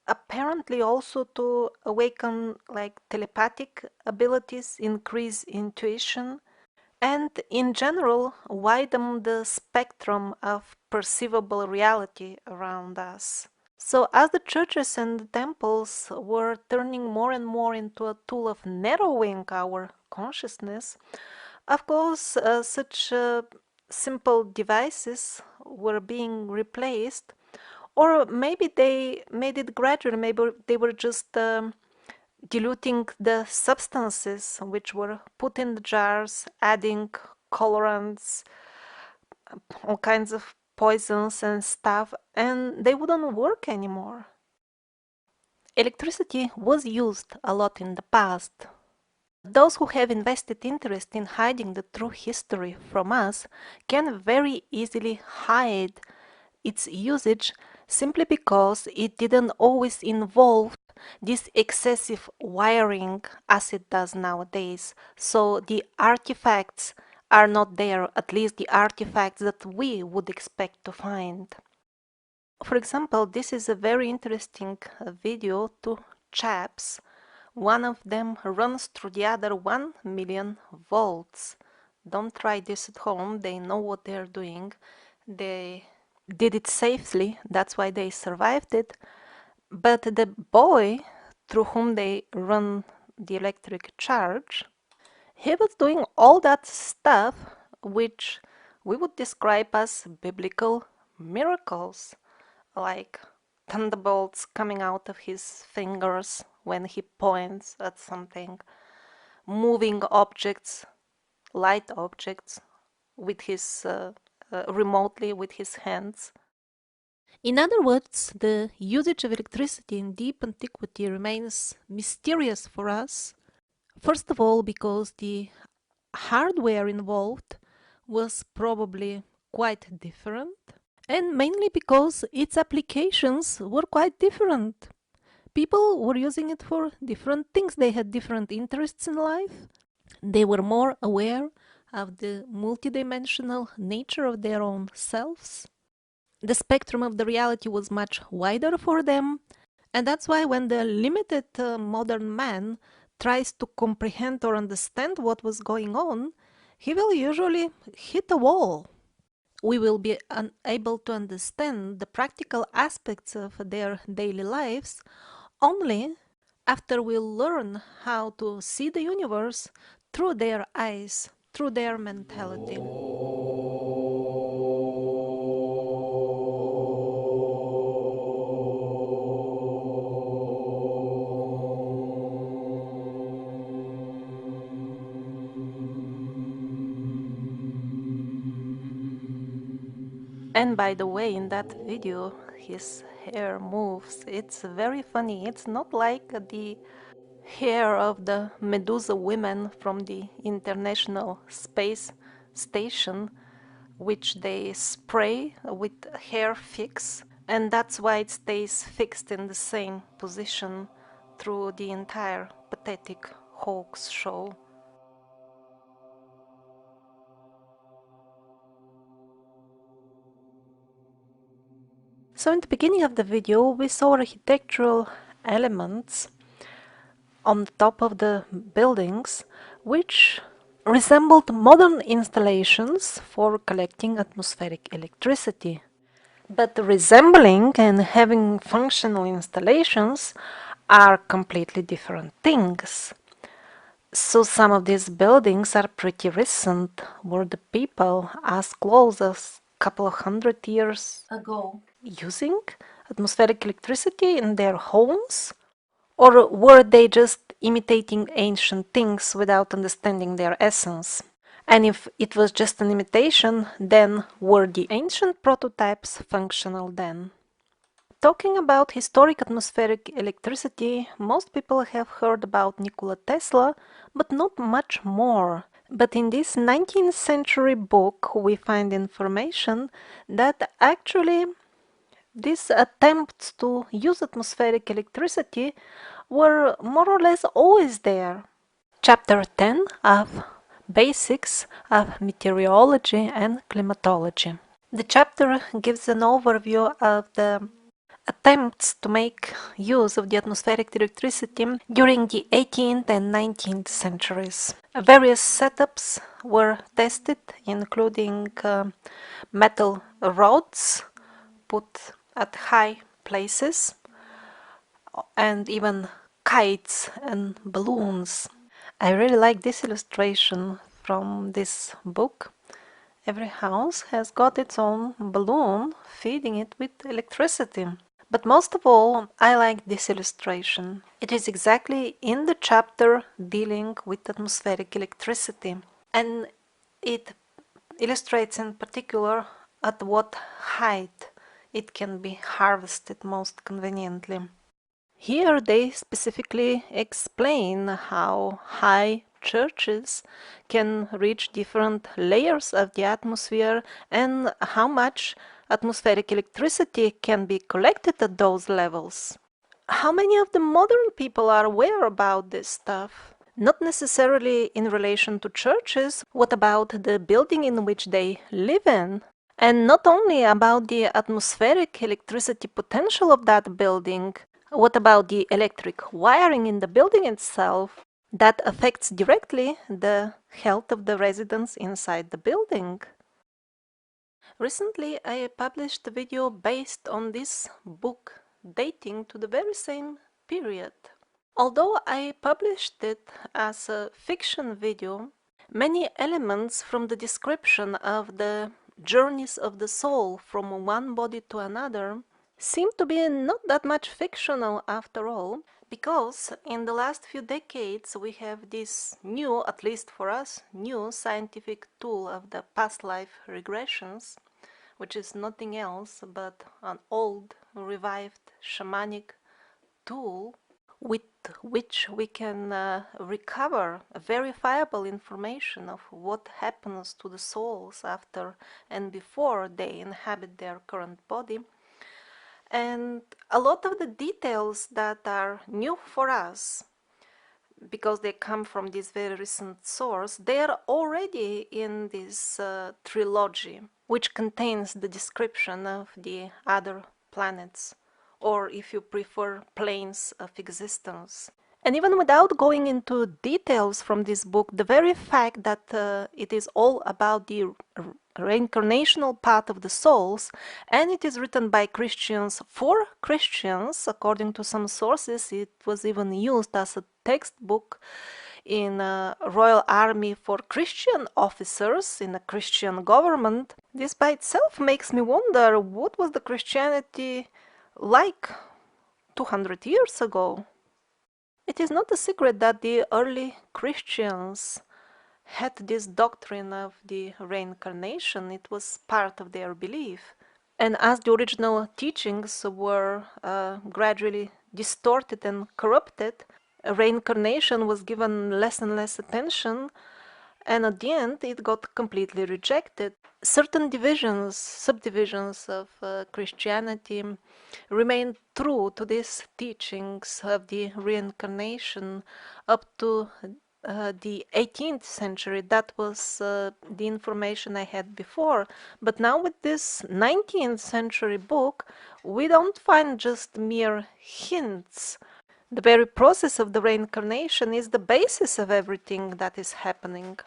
apparently also to awaken like telepathic abilities, increase intuition, and in general widen the spectrum of perceivable reality around us. So, as the churches and the temples were turning more and more into a tool of narrowing our consciousness, of course, such simple devices were being replaced, or maybe they made it gradual, maybe they were just diluting the substances which were put in the jars, adding colorants, all kinds of poisons and stuff, and they wouldn't work anymore. Electricity was used a lot in the past. Those who have invested interest in hiding the true history from us can very easily hide its usage simply because it didn't always involve this excessive wiring as it does nowadays. So the artifacts are not there, at least the artifacts that we would expect to find. For example, this is a very interesting video. Two chaps, one of them runs through the other 1 million volts. Don't try this at home, they know what they're doing. They did it safely, that's why they survived it. But the boy through whom they run the electric charge, he was doing all that stuff which we would describe as biblical miracles, like thunderbolts coming out of his fingers when he points at something, moving objects, light objects, with his remotely with his hands. In other words, the usage of electricity in deep antiquity remains mysterious for us. First of all, because the hardware involved was probably quite different, and mainly because its applications were quite different. People were using it for different things, they had different interests in life, they were more aware of the multidimensional nature of their own selves. The spectrum of the reality was much wider for them, and that's why when the limited modern man tries to comprehend or understand what was going on, he will usually hit a wall. We will be unable to understand the practical aspects of their daily lives only after we learn how to see the universe through their eyes, through their mentality. And by the way, in that video, his hair moves. It's very funny. It's not like the hair of the Medusa women from the International Space Station, which they spray with hair fix, and that's why it stays fixed in the same position through the entire pathetic hoax show. So in the beginning of the video we saw architectural elements on the top of the buildings which resembled modern installations for collecting atmospheric electricity. But resembling and having functional installations are completely different things. So some of these buildings are pretty recent, were the people as close as a couple of 100 years ago using atmospheric electricity in their homes? Or were they just imitating ancient things without understanding their essence? And if it was just an imitation, then were the ancient prototypes functional then? Talking about historic atmospheric electricity, most people have heard about Nikola Tesla, but not much more. But in this 19th century book we find information that actually these attempts to use atmospheric electricity were more or less always there. Chapter 10 of Basics of Meteorology and Climatology. The chapter gives an overview of the attempts to make use of the atmospheric electricity during the 18th and 19th centuries. Various setups were tested, including metal rods put at high places, and even kites and balloons. I really like this illustration from this book. Every house has got its own balloon feeding it with electricity. But most of all, I like this illustration. It is exactly in the chapter dealing with atmospheric electricity, and it illustrates in particular at what height it can be harvested most conveniently. Here they specifically explain how high churches can reach different layers of the atmosphere and how much atmospheric electricity can be collected at those levels. How many of the modern people are aware about this stuff? Not necessarily in relation to churches. What about the building in which they live in? And not only about the atmospheric electricity potential of that building, what about the electric wiring in the building itself that affects directly the health of the residents inside the building? Recently, I published a video based on this book dating to the very same period. Although I published it as a fiction video, many elements from the description of the journeys of the soul from one body to another seem to be not that much fictional after all, because in the last few decades we have this new, at least for us, new scientific tool of the past life regressions, which is nothing else but an old, revived shamanic tool with which we can recover verifiable information of what happens to the souls after and before they inhabit their current body. And a lot of the details that are new for us, because they come from this very recent source, they are already in this trilogy, which contains the description of the other planets, or if you prefer, planes of existence. And even without going into details from this book, the very fact that it is all about the reincarnational path of the souls, and it is written by Christians for Christians, according to some sources, it was even used as a textbook in a Royal Army for Christian officers in a Christian government. This by itself makes me wonder, what was the Christianity like 200 years ago? It is not a secret that the early Christians had this doctrine of the reincarnation. It was part of their belief. And as the original teachings were gradually distorted and corrupted, reincarnation was given less and less attention, and at the end it got completely rejected. Certain divisions, subdivisions of Christianity remained true to these teachings of the reincarnation up to the 18th century. That was the information I had before. But now with this 19th century book, we don't find just mere hints. The very process of the reincarnation is the basis of everything that is happening.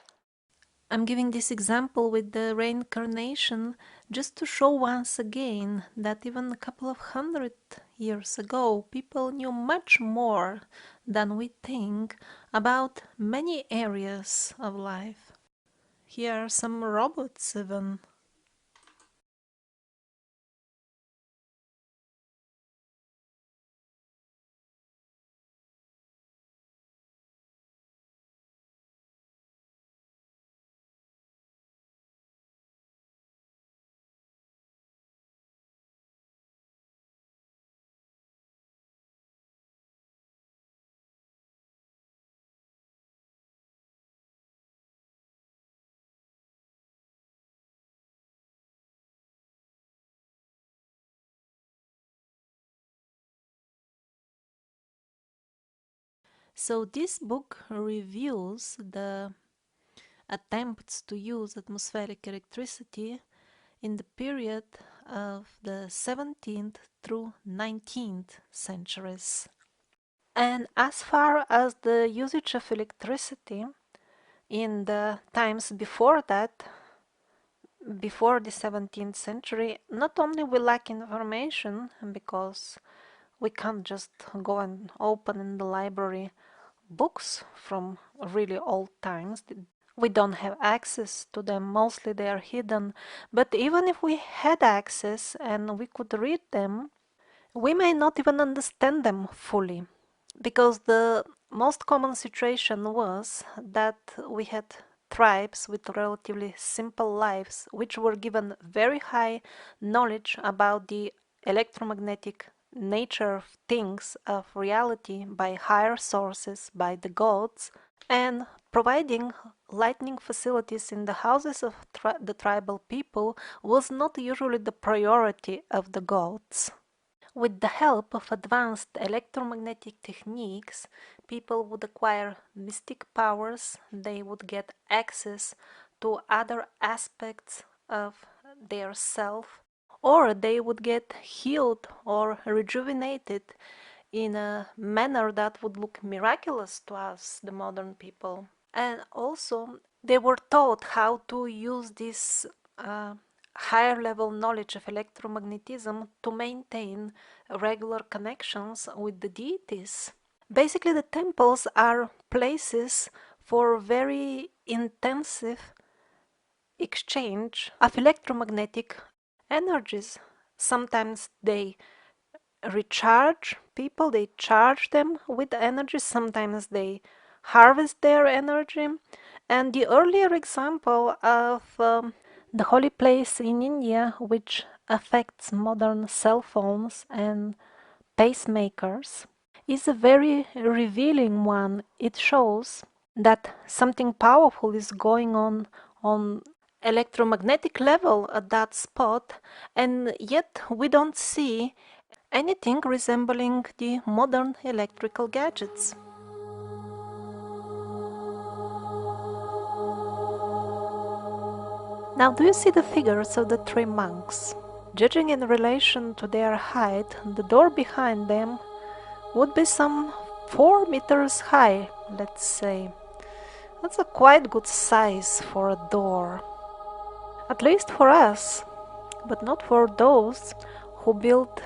I'm giving this example with the reincarnation just to show once again that even a couple of 100 years ago, people knew much more than we think about many areas of life. Here are some robots even. So this book reviews the attempts to use atmospheric electricity in the period of the 17th through 19th centuries. And as far as the usage of electricity in the times before that, before the 17th century, not only we lack information because we can't just go and open in the library books from really old times. We don't have access to them, mostly they are hidden. But even if we had access and we could read them, we may not even understand them fully, because the most common situation was that we had tribes with relatively simple lives, which were given very high knowledge about the electromagnetic nature of things, of reality, by higher sources, by the gods, and providing lighting facilities in the houses of the tribal people was not usually the priority of the gods. With the help of advanced electromagnetic techniques, people would acquire mystic powers, they would get access to other aspects of their self, or they would get healed or rejuvenated in a manner that would look miraculous to us, the modern people. And also, they were taught how to use this higher level knowledge of electromagnetism to maintain regular connections with the deities. Basically, the temples are places for very intensive exchange of electromagnetic energies. Sometimes they recharge people, they charge them with energy, sometimes they harvest their energy. And the earlier example of the holy place in India, which affects modern cell phones and pacemakers, is a very revealing one. It shows that something powerful is going on electromagnetic level at that spot, and yet we don't see anything resembling the modern electrical gadgets. Now, do you see the figures of the three monks? Judging in relation to their height, the door behind them would be some 4 meters high, let's say. That's a quite good size for a door. At least for us, but not for those who built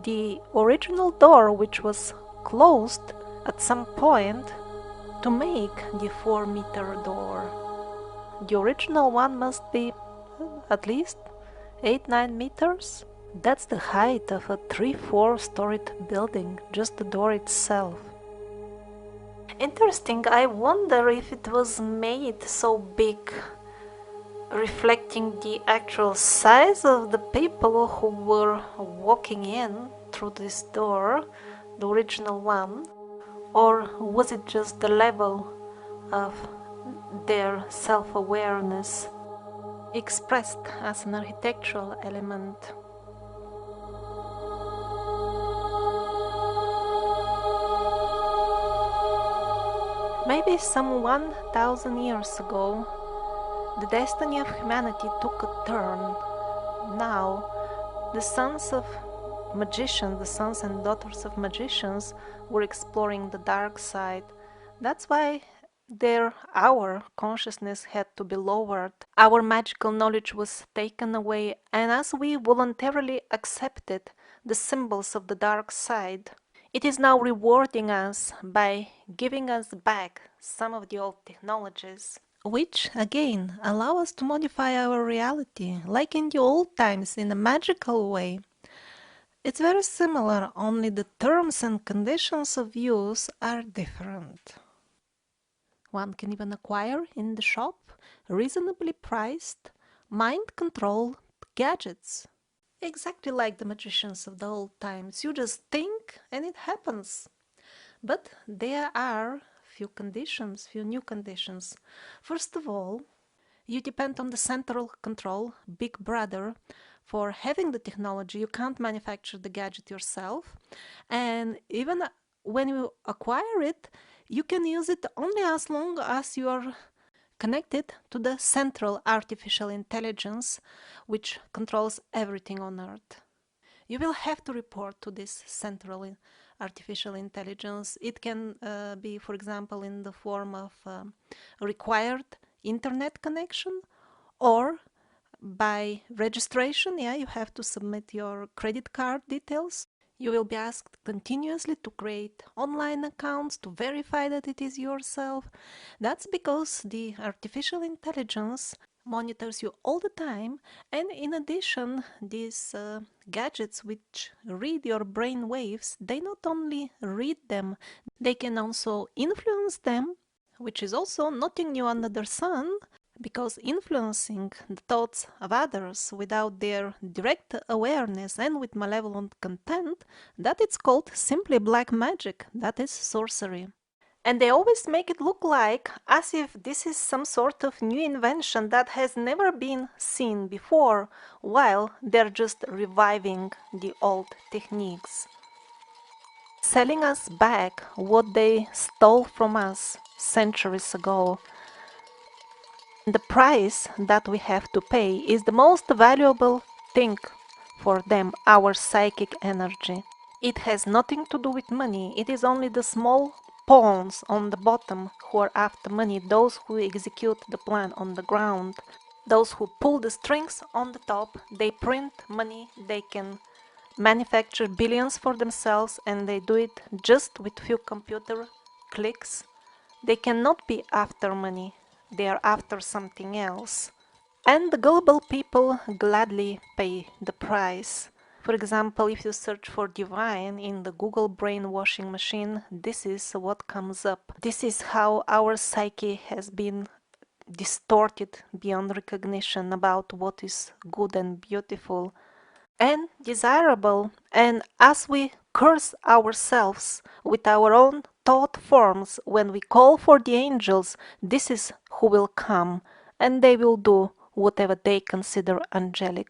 the original door, which was closed at some point to make the 4-meter door. The original one must be at least 8-9 meters. That's the height of a 3-4 storied building, just the door itself. Interesting, I wonder if it was made so big, reflecting the actual size of the people who were walking in through this door, the original one, or was it just the level of their self-awareness expressed as an architectural element. Maybe some 1,000 years ago, the destiny of humanity took a turn. Now, the sons of magicians, the sons and daughters of magicians, were exploring the dark side. That's why our consciousness had to be lowered. Our magical knowledge was taken away, and as we voluntarily accepted the symbols of the dark side, it is now rewarding us by giving us back some of the old technologies, which again allow us to modify our reality, like in the old times, in a magical way. It's very similar, only the terms and conditions of use are different. One can even acquire in the shop reasonably priced, mind-controlled gadgets. Exactly like the magicians of the old times. You just think and it happens. But there are few new conditions. First of all, you depend on the central control, Big Brother, for having the technology. You can't manufacture the gadget yourself. And even when you acquire it, you can use it only as long as you are connected to the central artificial intelligence, which controls everything on Earth. You will have to report to this central artificial intelligence. It can be, for example, in the form of a required internet connection, or by registration. Yeah, you have to submit your credit card details. You will be asked continuously to create online accounts to verify that it is yourself. That's because the artificial intelligence monitors you all the time, and in addition, these gadgets which read your brain waves, they not only read them, they can also influence them, which is also nothing new under the sun, because influencing the thoughts of others without their direct awareness and with malevolent content, that it's called simply black magic, that is sorcery. And they always make it look like as if this is some sort of new invention that has never been seen before, while they're just reviving the old techniques, selling us back what they stole from us centuries ago. The price that we have to pay is the most valuable thing for them, our psychic energy. It has nothing to do with money. It is only the small pawns on the bottom who are after money, those who execute the plan on the ground, those who pull the strings on the top. They print money, they can manufacture billions for themselves, and they do it just with few computer clicks. They cannot be after money, they are after something else. And the gullible people gladly pay the price. For example, if you search for divine in the Google brainwashing machine, this is what comes up. This is how our psyche has been distorted beyond recognition about what is good and beautiful and desirable, and as we curse ourselves with our own thought forms when we call for the angels, this is who will come, and they will do whatever they consider angelic.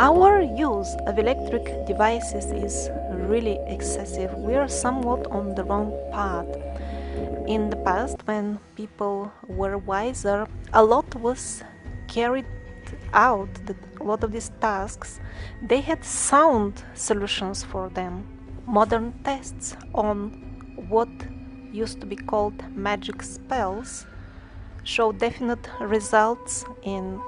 Our use of electric devices is really excessive. We are somewhat on the wrong path. In the past, when people were wiser, a lot was carried out, a lot of these tasks, they had sound solutions for them. Modern tests on what used to be called magic spells show definite results in,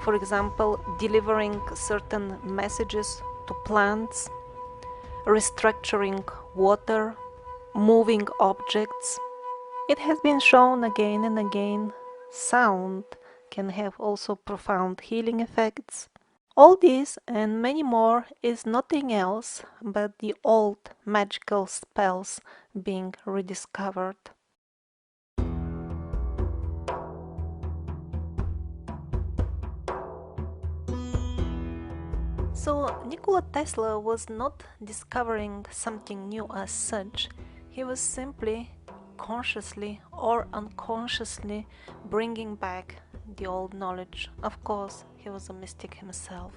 for example, delivering certain messages to plants, restructuring water, moving objects. It has been shown again and again, sound can have also profound healing effects. All this and many more is nothing else but the old magical spells being rediscovered. So Nikola Tesla was not discovering something new as such. He was simply consciously or unconsciously bringing back the old knowledge. Of course, he was a mystic himself.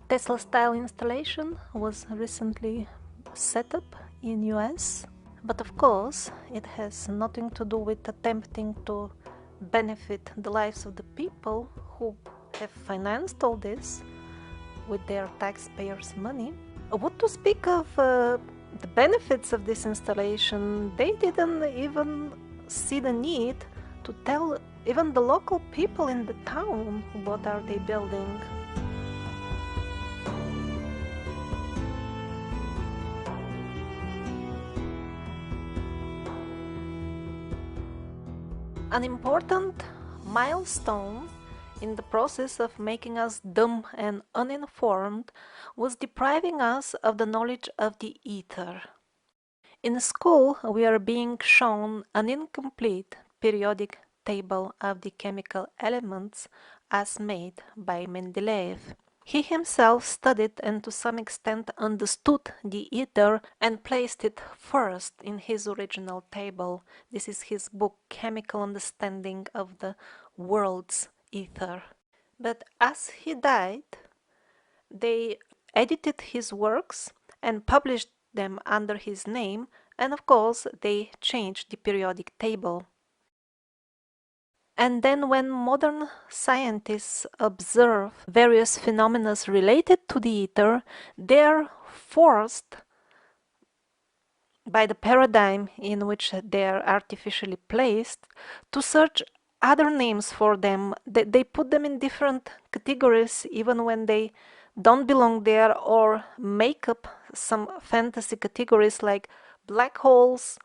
Tesla style installation was recently set up in US, but of course it has nothing to do with attempting to benefit the lives of the people who have financed all this with their taxpayers' money. What to speak of the benefits of this installation? They didn't even see the need to tell even the local people in the town what are they building. An important milestone in the process of making us dumb and uninformed was depriving us of the knowledge of the ether. In school, we are being shown an incomplete periodic table of the chemical elements as made by Mendeleev. He himself studied and to some extent understood the ether and placed it first in his original table. This is his book, Chemical Understanding of the World's Ether. But as he died, they edited his works and published them under his name, and of course they changed the periodic table. And then when modern scientists observe various phenomena related to the ether, they're forced by the paradigm in which they are artificially placed to search other names for them. They put them in different categories even when they don't belong there, or make up some fantasy categories like black holes,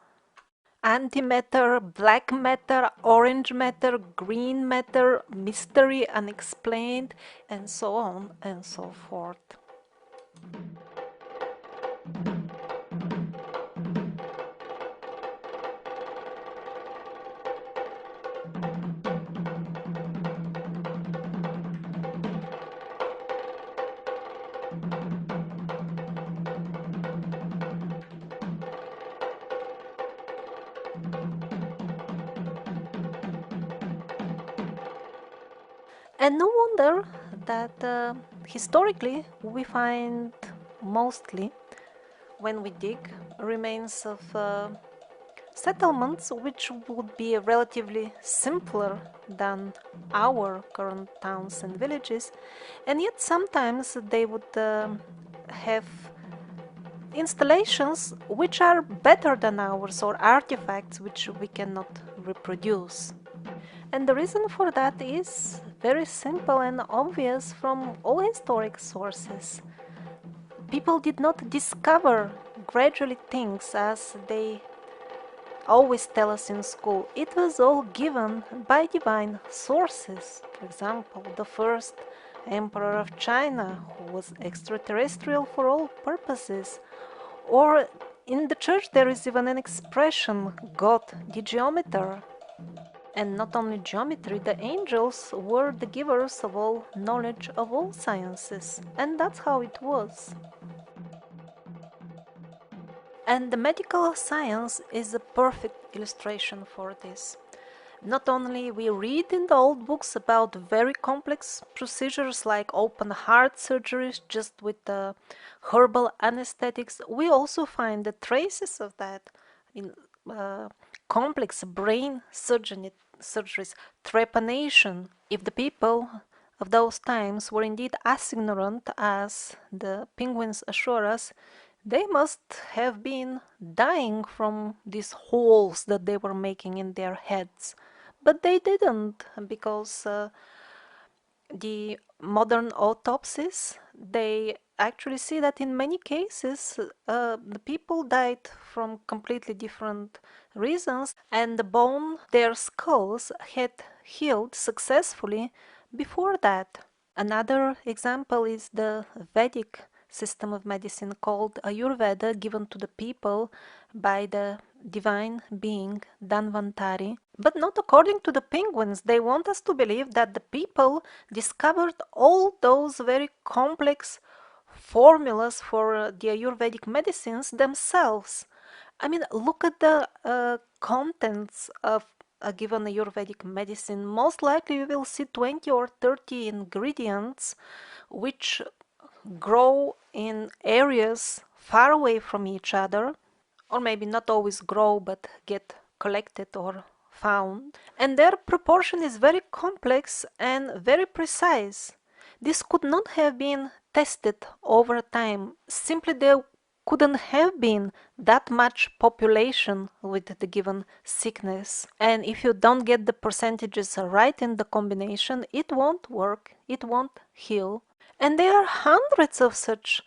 antimatter, black matter, orange matter, green matter, mystery, unexplained, and so on and so forth. And no wonder that historically we find mostly, when we dig, remains of settlements which would be relatively simpler than our current towns and villages, and yet sometimes they would have installations which are better than ours, or artifacts which we cannot reproduce. And the reason for that is very simple and obvious from all historic sources. People did not discover gradually things as they always tell us in school. It was all given by divine sources. For example, the first emperor of China, who was extraterrestrial for all purposes. Or in the church there is even an expression, God the geometer. And not only geometry, the angels were the givers of all knowledge of all sciences. And that's how it was. And the medical science is a perfect illustration for this. Not only we read in the old books about very complex procedures like open heart surgeries just with herbal anesthetics, we also find the traces of that in complex brain surgeries, trepanation. If the people of those times were indeed as ignorant as the penguins assure us, they must have been dying from these holes that they were making in their heads. But they didn't, because the modern autopsies, they actually see that in many cases the people died from completely different reasons, and the bone, their skulls, had healed successfully before that. Another example is the Vedic system of medicine called Ayurveda, given to the people by the divine being Dhanvantari. But not according to the penguins. They want us to believe that the people discovered all those very complex formulas for the Ayurvedic medicines themselves. I mean, look at the contents of a given Ayurvedic medicine. Most likely you will see 20 or 30 ingredients which grow in areas far away from each other, or maybe not always grow but get collected or found, and their proportion is very complex and very precise. This could not have been tested over time. Simply there couldn't have been that much population with the given sickness. And if you don't get the percentages right in the combination, it won't work, it won't heal. And there are hundreds of such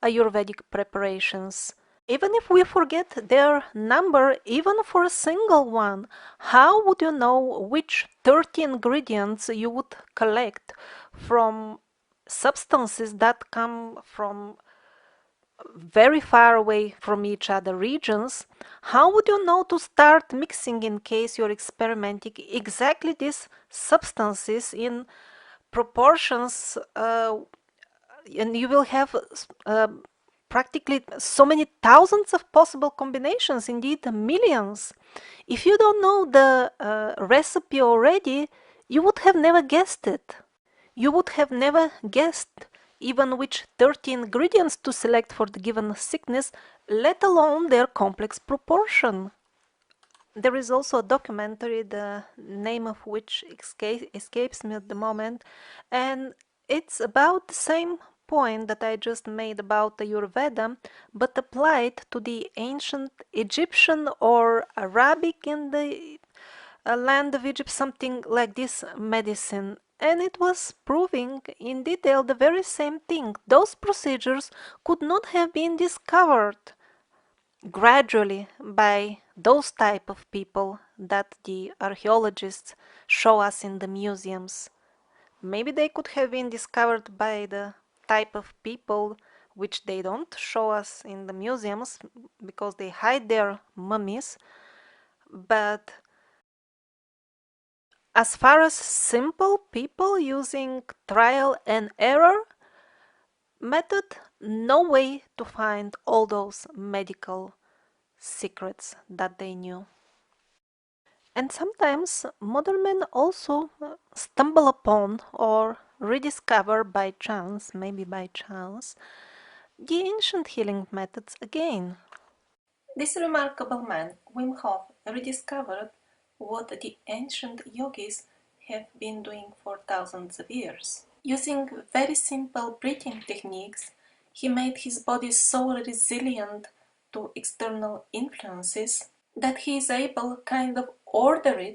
Ayurvedic preparations. Even if we forget their number, even for a single one, how would you know which 30 ingredients you would collect from substances that come from very far away from each other regions? How would you know to start mixing in case you're experimenting exactly these substances in proportions and you will have practically so many thousands of possible combinations, indeed millions. If you don't know the recipe already, you would have never guessed it. You would have never guessed even which 30 ingredients to select for the given sickness, let alone their complex proportion. There is also a documentary, the name of which escapes me at the moment, and it's about the same point that I just made about the Ayurveda, but applied to the ancient Egyptian or Arabic in the land of Egypt, something like this medicine. And it was proving in detail the very same thing. Those procedures could not have been discovered gradually by those type of people that the archaeologists show us in the museums. Maybe they could have been discovered by the type of people which they don't show us in the museums because they hide their mummies. But as far as simple people using trial and error method, no way to find all those medical secrets that they knew. And sometimes modern men also stumble upon or rediscover by chance, maybe by chance, the ancient healing methods again. This remarkable man, Wim Hof, rediscovered what the ancient yogis have been doing for thousands of years. Using very simple breathing techniques, he made his body so resilient to external influences that he is able kind of order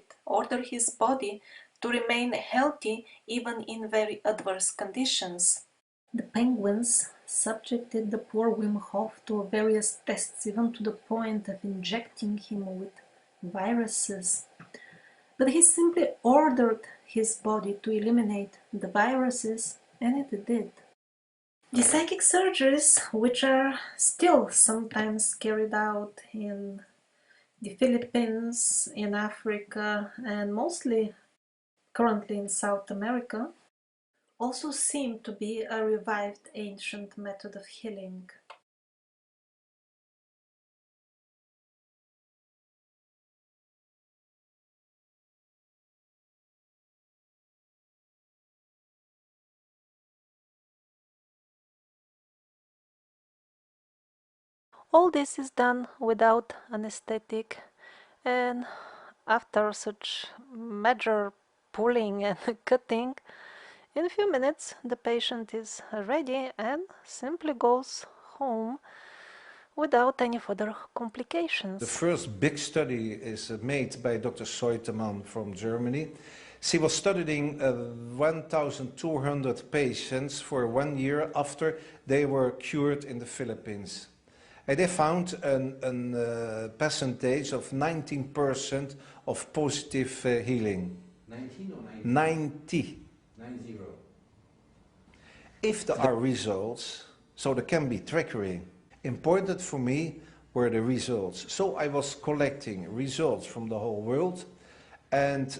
his body to remain healthy even in very adverse conditions. The penguins subjected the poor Wim Hof to various tests, even to the point of injecting him with viruses. But he simply ordered his body to eliminate the viruses, and it did. The psychic surgeries, which are still sometimes carried out in the Philippines, in Africa, and mostly currently in South America, also seem to be a revived ancient method of healing. All this is done without anesthetic, and after such major pulling and cutting, in a few minutes the patient is ready and simply goes home without any further complications. The first big study is made by Dr. Seutemann from Germany. She was studying 1,200 patients for 1 year after they were cured in the Philippines. And they found a percentage of 19% of positive healing. 19 or 90. 90? If there are results, So there can be trickery. Important for me were the results. So I was collecting results from the whole world, and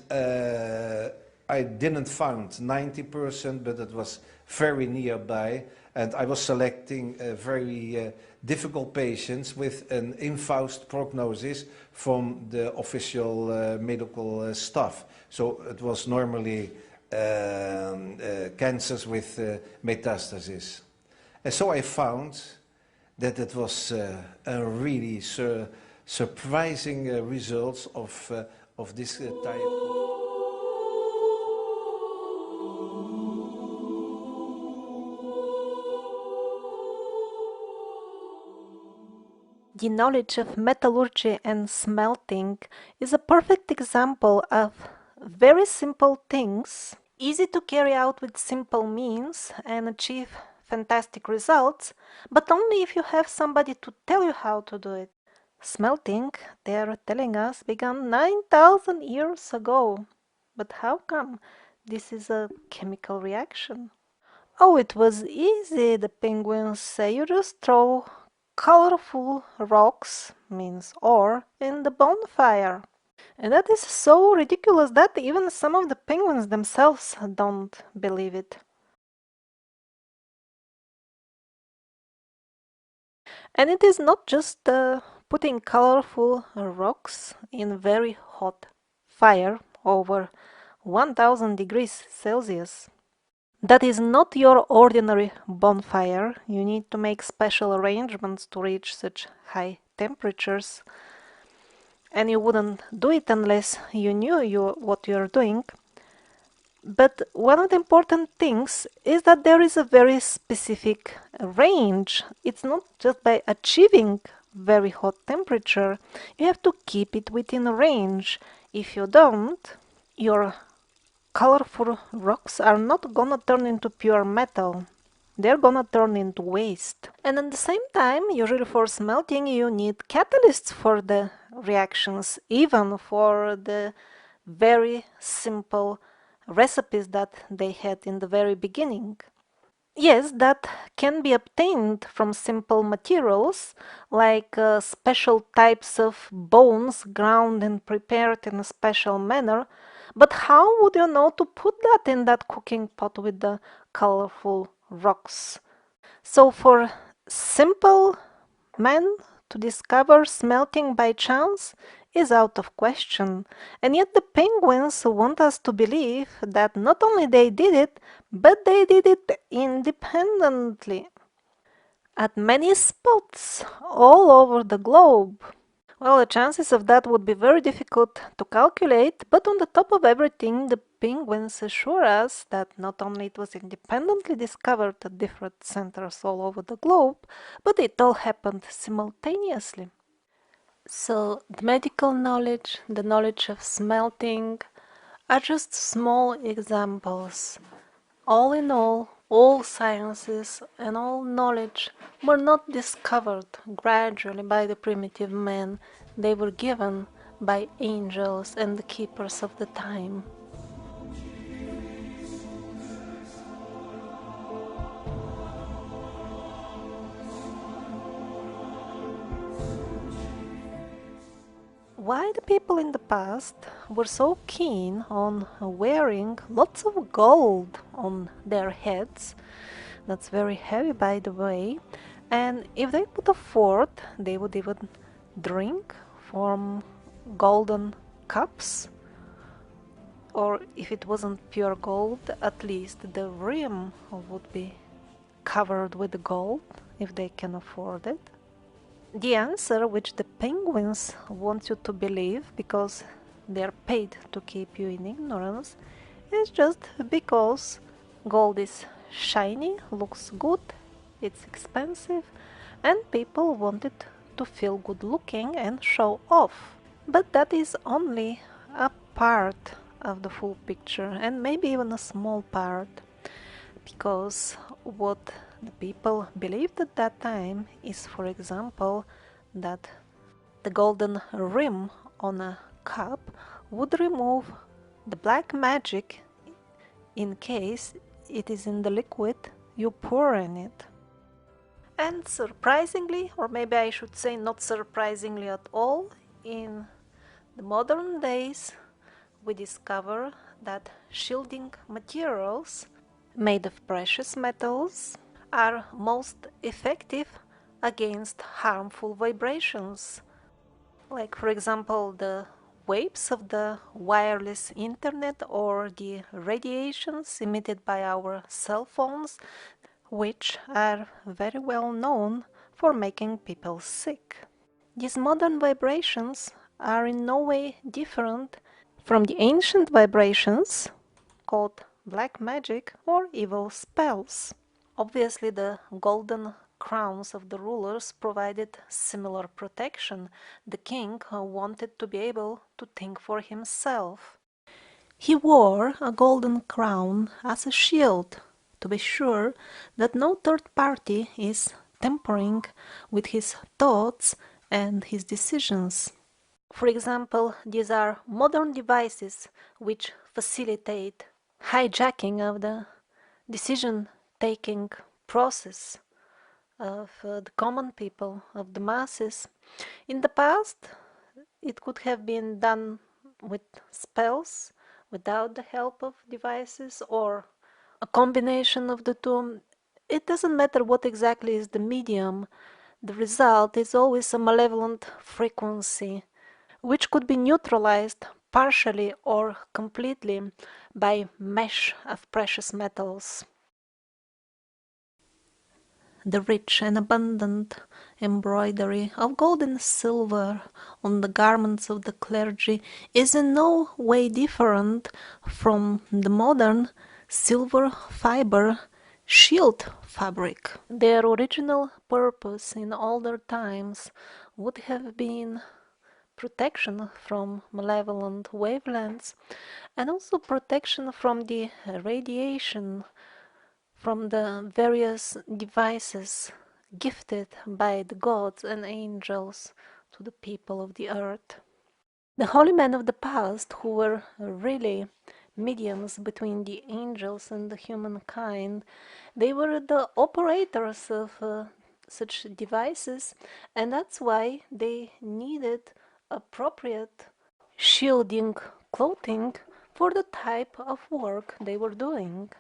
I didn't find 90%, but it was very nearby. And I was selecting very difficult patients with an infaust prognosis from the official medical staff. So it was normally cancers with metastasis. And so I found that it was a really surprising results of this type. The knowledge of metallurgy and smelting is a perfect example of very simple things, easy to carry out with simple means and achieve fantastic results, but only if you have somebody to tell you how to do it. Smelting, they are telling us, began 9,000 years ago. But how come this is a chemical reaction? Oh, it was easy, the penguins say. You just throw colorful rocks, means ore, in the bonfire. And that is so ridiculous that even some of the penguins themselves don't believe it. And it is not just putting colorful rocks in very hot fire over 1000 degrees Celsius. That is not your ordinary bonfire. You need to make special arrangements to reach such high temperatures. And you wouldn't do it unless you knew what you're doing. But one of the important things is that there is a very specific range. It's not just by achieving very hot temperature. You have to keep it within a range. If you don't, your colorful rocks are not gonna turn into pure metal. They're gonna turn into waste. And at the same time, usually for smelting, you need catalysts for the reactions, even for the very simple recipes that they had in the very beginning. Yes, that can be obtained from simple materials, like special types of bones ground and prepared in a special manner. But how would you know to put that in that cooking pot with the colorful rocks? So for simple men to discover smelting by chance is out of question. And yet the penguins want us to believe that not only they did it, but they did it independently at many spots all over the globe. Well, the chances of that would be very difficult to calculate, but on the top of everything, the penguins assure us that not only it was independently discovered at different centers all over the globe, but it all happened simultaneously. So, the medical knowledge, the knowledge of smelting, are just small examples. All in all sciences and all knowledge were not discovered gradually by the primitive man, they were given by angels and the keepers of the time. Why the people in the past were so keen on wearing lots of gold on their heads? That's very heavy, by the way. And if they could afford, they would even drink from golden cups. Or if it wasn't pure gold, at least the rim would be covered with gold if they can afford it. The answer which the penguins want you to believe, because they're paid to keep you in ignorance, is just because gold is shiny, looks good, it's expensive, and people want it to feel good looking and show off. But that is only a part of the full picture, and maybe even a small part, because what the people believed at that time is, for example, that the golden rim on a cup would remove the black magic in case it is in the liquid you pour in it. And surprisingly, or maybe I should say not surprisingly at all, in the modern days we discover that shielding materials made of precious metals are most effective against harmful vibrations. Like, for example, the waves of the wireless internet or the radiations emitted by our cell phones, which are very well known for making people sick. These modern vibrations are in no way different from the ancient vibrations called black magic or evil spells. Obviously, the golden crowns of the rulers provided similar protection. The king wanted to be able to think for himself. He wore a golden crown as a shield to be sure that no third party is tampering with his thoughts and his decisions. For example, these are modern devices which facilitate hijacking of the decision-taking process of the common people, of the masses. In the past, it could have been done with spells, without the help of devices, or a combination of the two. It doesn't matter what exactly is the medium, the result is always a malevolent frequency, which could be neutralized partially or completely by mesh of precious metals. The rich and abundant embroidery of gold and silver on the garments of the clergy is in no way different from the modern silver fiber shield fabric. Their original purpose in older times would have been protection from malevolent wavelengths and also protection from the radiation from the various devices gifted by the gods and angels to the people of the earth. The holy men of the past, who were really mediums between the angels and the humankind, they were the operators of such devices, and that's why they needed appropriate shielding clothing for the type of work they were doing.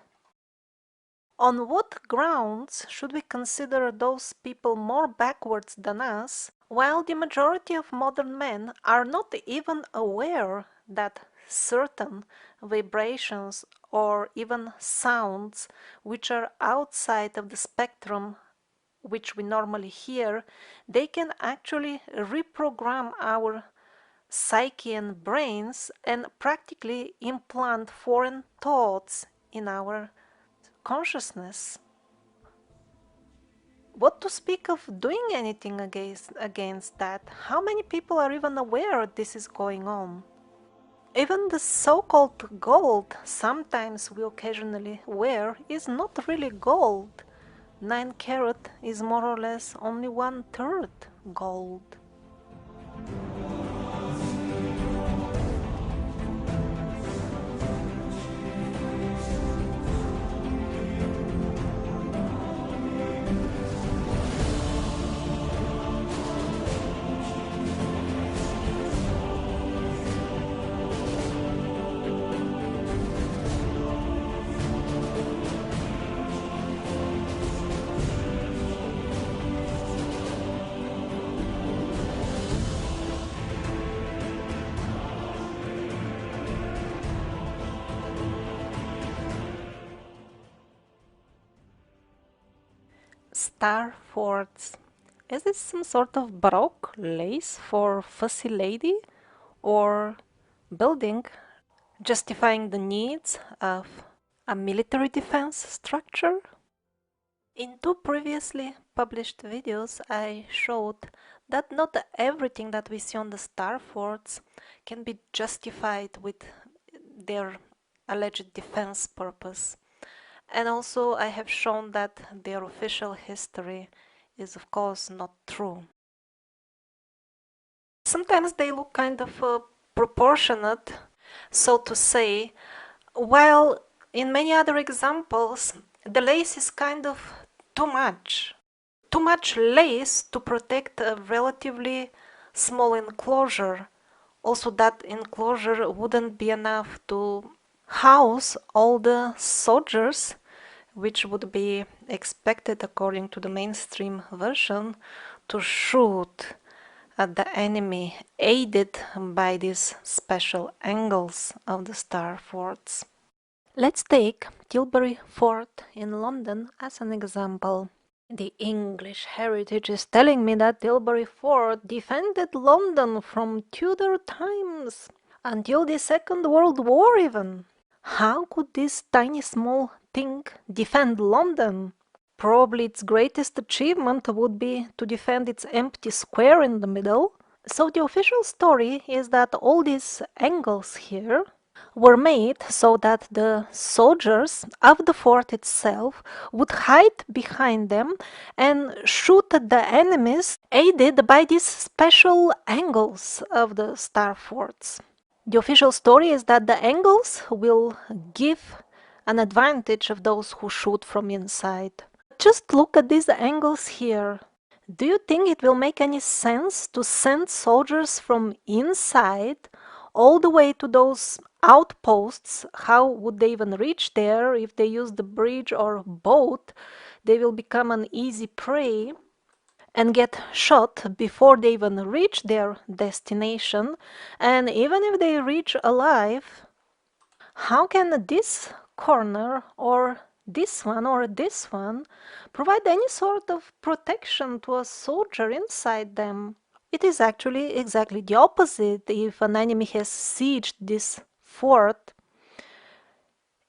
On what grounds should we consider those people more backwards than us, while the majority of modern men are not even aware that certain vibrations or even sounds which are outside of the spectrum which we normally hear, they can actually reprogram our psyche and brains and practically implant foreign thoughts in our consciousness. What to speak of doing anything against that? How many people are even aware this is going on? Even the so-called gold sometimes we occasionally wear is not really gold. 9 carat is more or less only 1/3 gold. Star forts. Is this some sort of Baroque lace for fussy lady or building justifying the needs of a military defense structure? In 2 previously published videos I showed that not everything that we see on the star forts can be justified with their alleged defense purpose. And also I have shown that their official history is of course not true. Sometimes they look kind of proportionate, so to say, while in many other examples the lace is kind of too much. too much lace to protect a relatively small enclosure. Also, that enclosure wouldn't be enough to house all the soldiers, which would be expected according to the mainstream version to shoot at the enemy, aided by these special angles of the star forts. Let's take Tilbury Fort in London as an example. The English heritage is telling me that Tilbury Fort defended London from Tudor times until the Second World War even. How could this tiny small thing defend London? Probably its greatest achievement would be to defend its empty square in the middle. So the official story is that all these angles here were made so that the soldiers of the fort itself would hide behind them and shoot at the enemies, aided by these special angles of the star forts. The official story is that the angles will give an advantage of those who shoot from inside. Just look at these angles here. Do you think it will make any sense to send soldiers from inside all the way to those outposts? How would they even reach there? If they use the bridge or boat, they will become an easy prey and get shot before they even reach their destination. And even if they reach alive, how can this corner or this one provide any sort of protection to a soldier inside them? It is actually exactly the opposite. If an enemy has sieged this fort,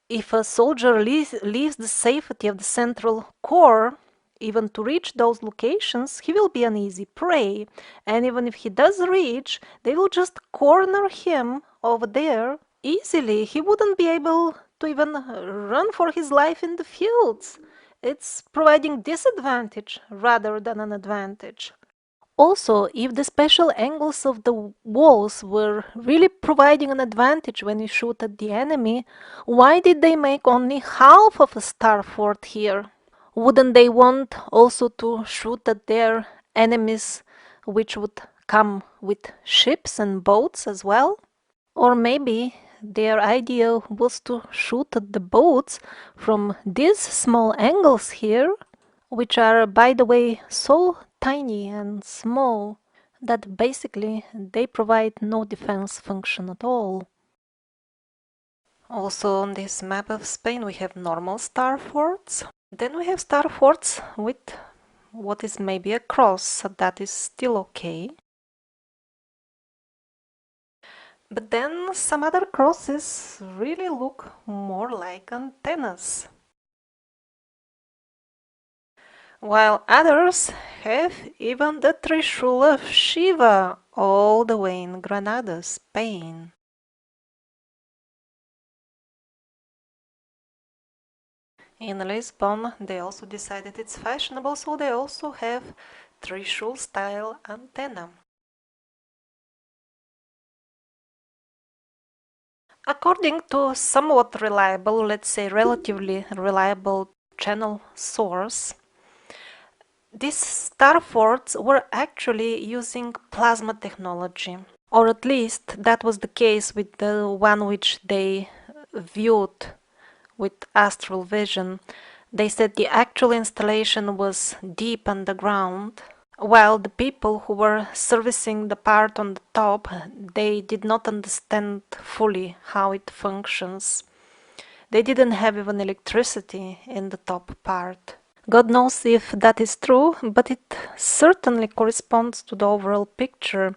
if a soldier leaves the safety of the central core, even to reach those locations, he will be an easy prey. And even if he does reach, they will just corner him over there easily. He wouldn't be able to even run for his life in the fields. It's providing disadvantage rather than an advantage. Also, if the special angles of the walls were really providing an advantage when you shoot at the enemy, why did they make only half of a star fort here? Wouldn't they want also to shoot at their enemies, which would come with ships and boats as well? Or maybe their idea was to shoot at the boats from these small angles here, which are, by the way, so tiny and small that basically they provide no defense function at all. Also on this map of Spain we have normal star forts. Then we have star forts with what is maybe a cross, so that is still okay. But then some other crosses really look more like antennas, while others have even the Trishul of Shiva all the way in Granada, Spain. In Lisbon, they also decided it's fashionable, so they also have Trishul style antenna. According to somewhat reliable, let's say relatively reliable channel source, these star forts were actually using plasma technology, or at least that was the case with the one which they viewed with astral vision. They said the actual installation was deep underground, while the people who were servicing the part on the top, they did not understand fully how it functions. They didn't have even electricity in the top part. God knows if that is true, but it certainly corresponds to the overall picture.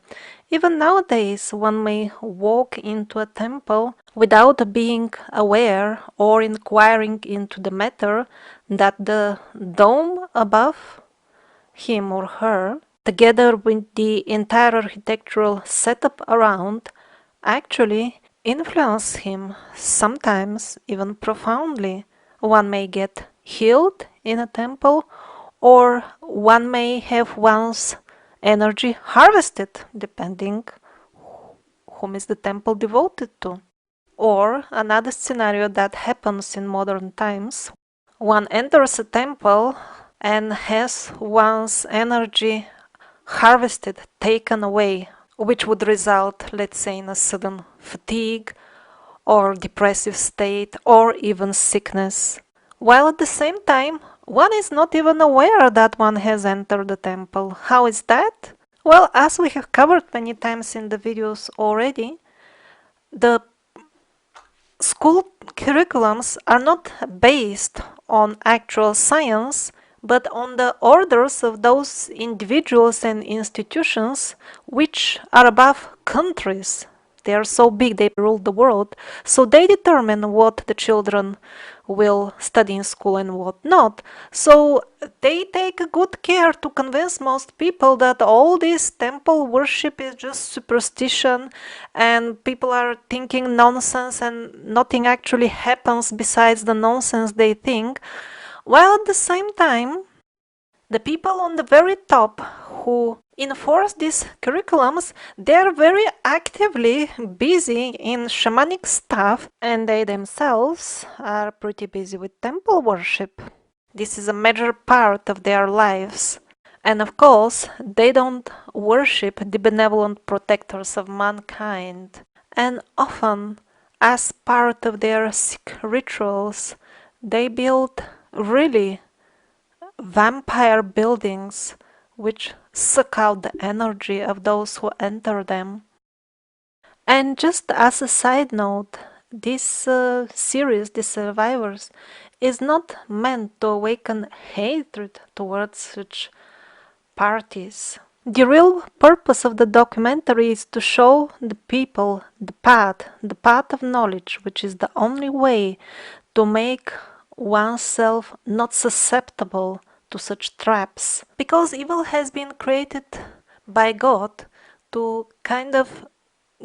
Even nowadays, one may walk into a temple without being aware or inquiring into the matter that the dome above him or her, together with the entire architectural setup around, actually influence him, sometimes even profoundly. One may get healed in a temple, or one may have one's energy harvested, depending whom is the temple devoted to. Or another scenario that happens in modern times, one enters a temple and has one's energy harvested, taken away, which would result, let's say, in a sudden fatigue or depressive state or even sickness. While at the same time, one is not even aware that one has entered the temple. How is that? Well, as we have covered many times in the videos already, the school curriculums are not based on actual science, but on the orders of those individuals and institutions which are above countries. They are so big, they rule the world. So they determine what the children will study in school and what not. So they take good care to convince most people that all this temple worship is just superstition and people are thinking nonsense and nothing actually happens besides the nonsense they think. While at the same time, the people on the very top who enforce these curriculums, they're very actively busy in shamanic stuff and they themselves are pretty busy with temple worship. This is a major part of their lives. And of course, they don't worship the benevolent protectors of mankind. And often, as part of their sick rituals, they build really vampire buildings which suck out the energy of those who enter them. And just as a side note, this series, The Survivors, is not meant to awaken hatred towards such parties. The real purpose of the documentary is to show the people the path of knowledge, which is the only way to make oneself not susceptible to such traps. Because evil has been created by God to kind of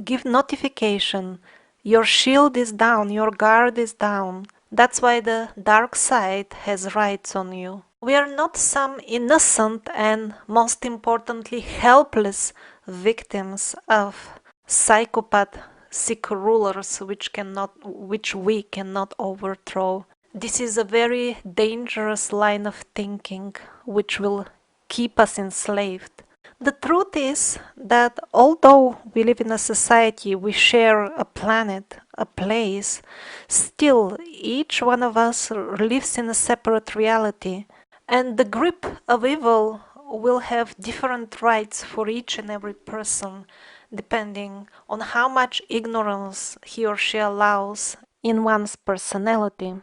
give notification. Your shield is down, your guard is down. That's why the dark side has rights on you. We are not some innocent and, most importantly, helpless victims of psychopath sick rulers which we cannot overthrow. This is a very dangerous line of thinking which will keep us enslaved. The truth is that although we live in a society, we share a planet, a place, still each one of us lives in a separate reality, and the grip of evil will have different rights for each and every person, depending on how much ignorance he or she allows in one's personality.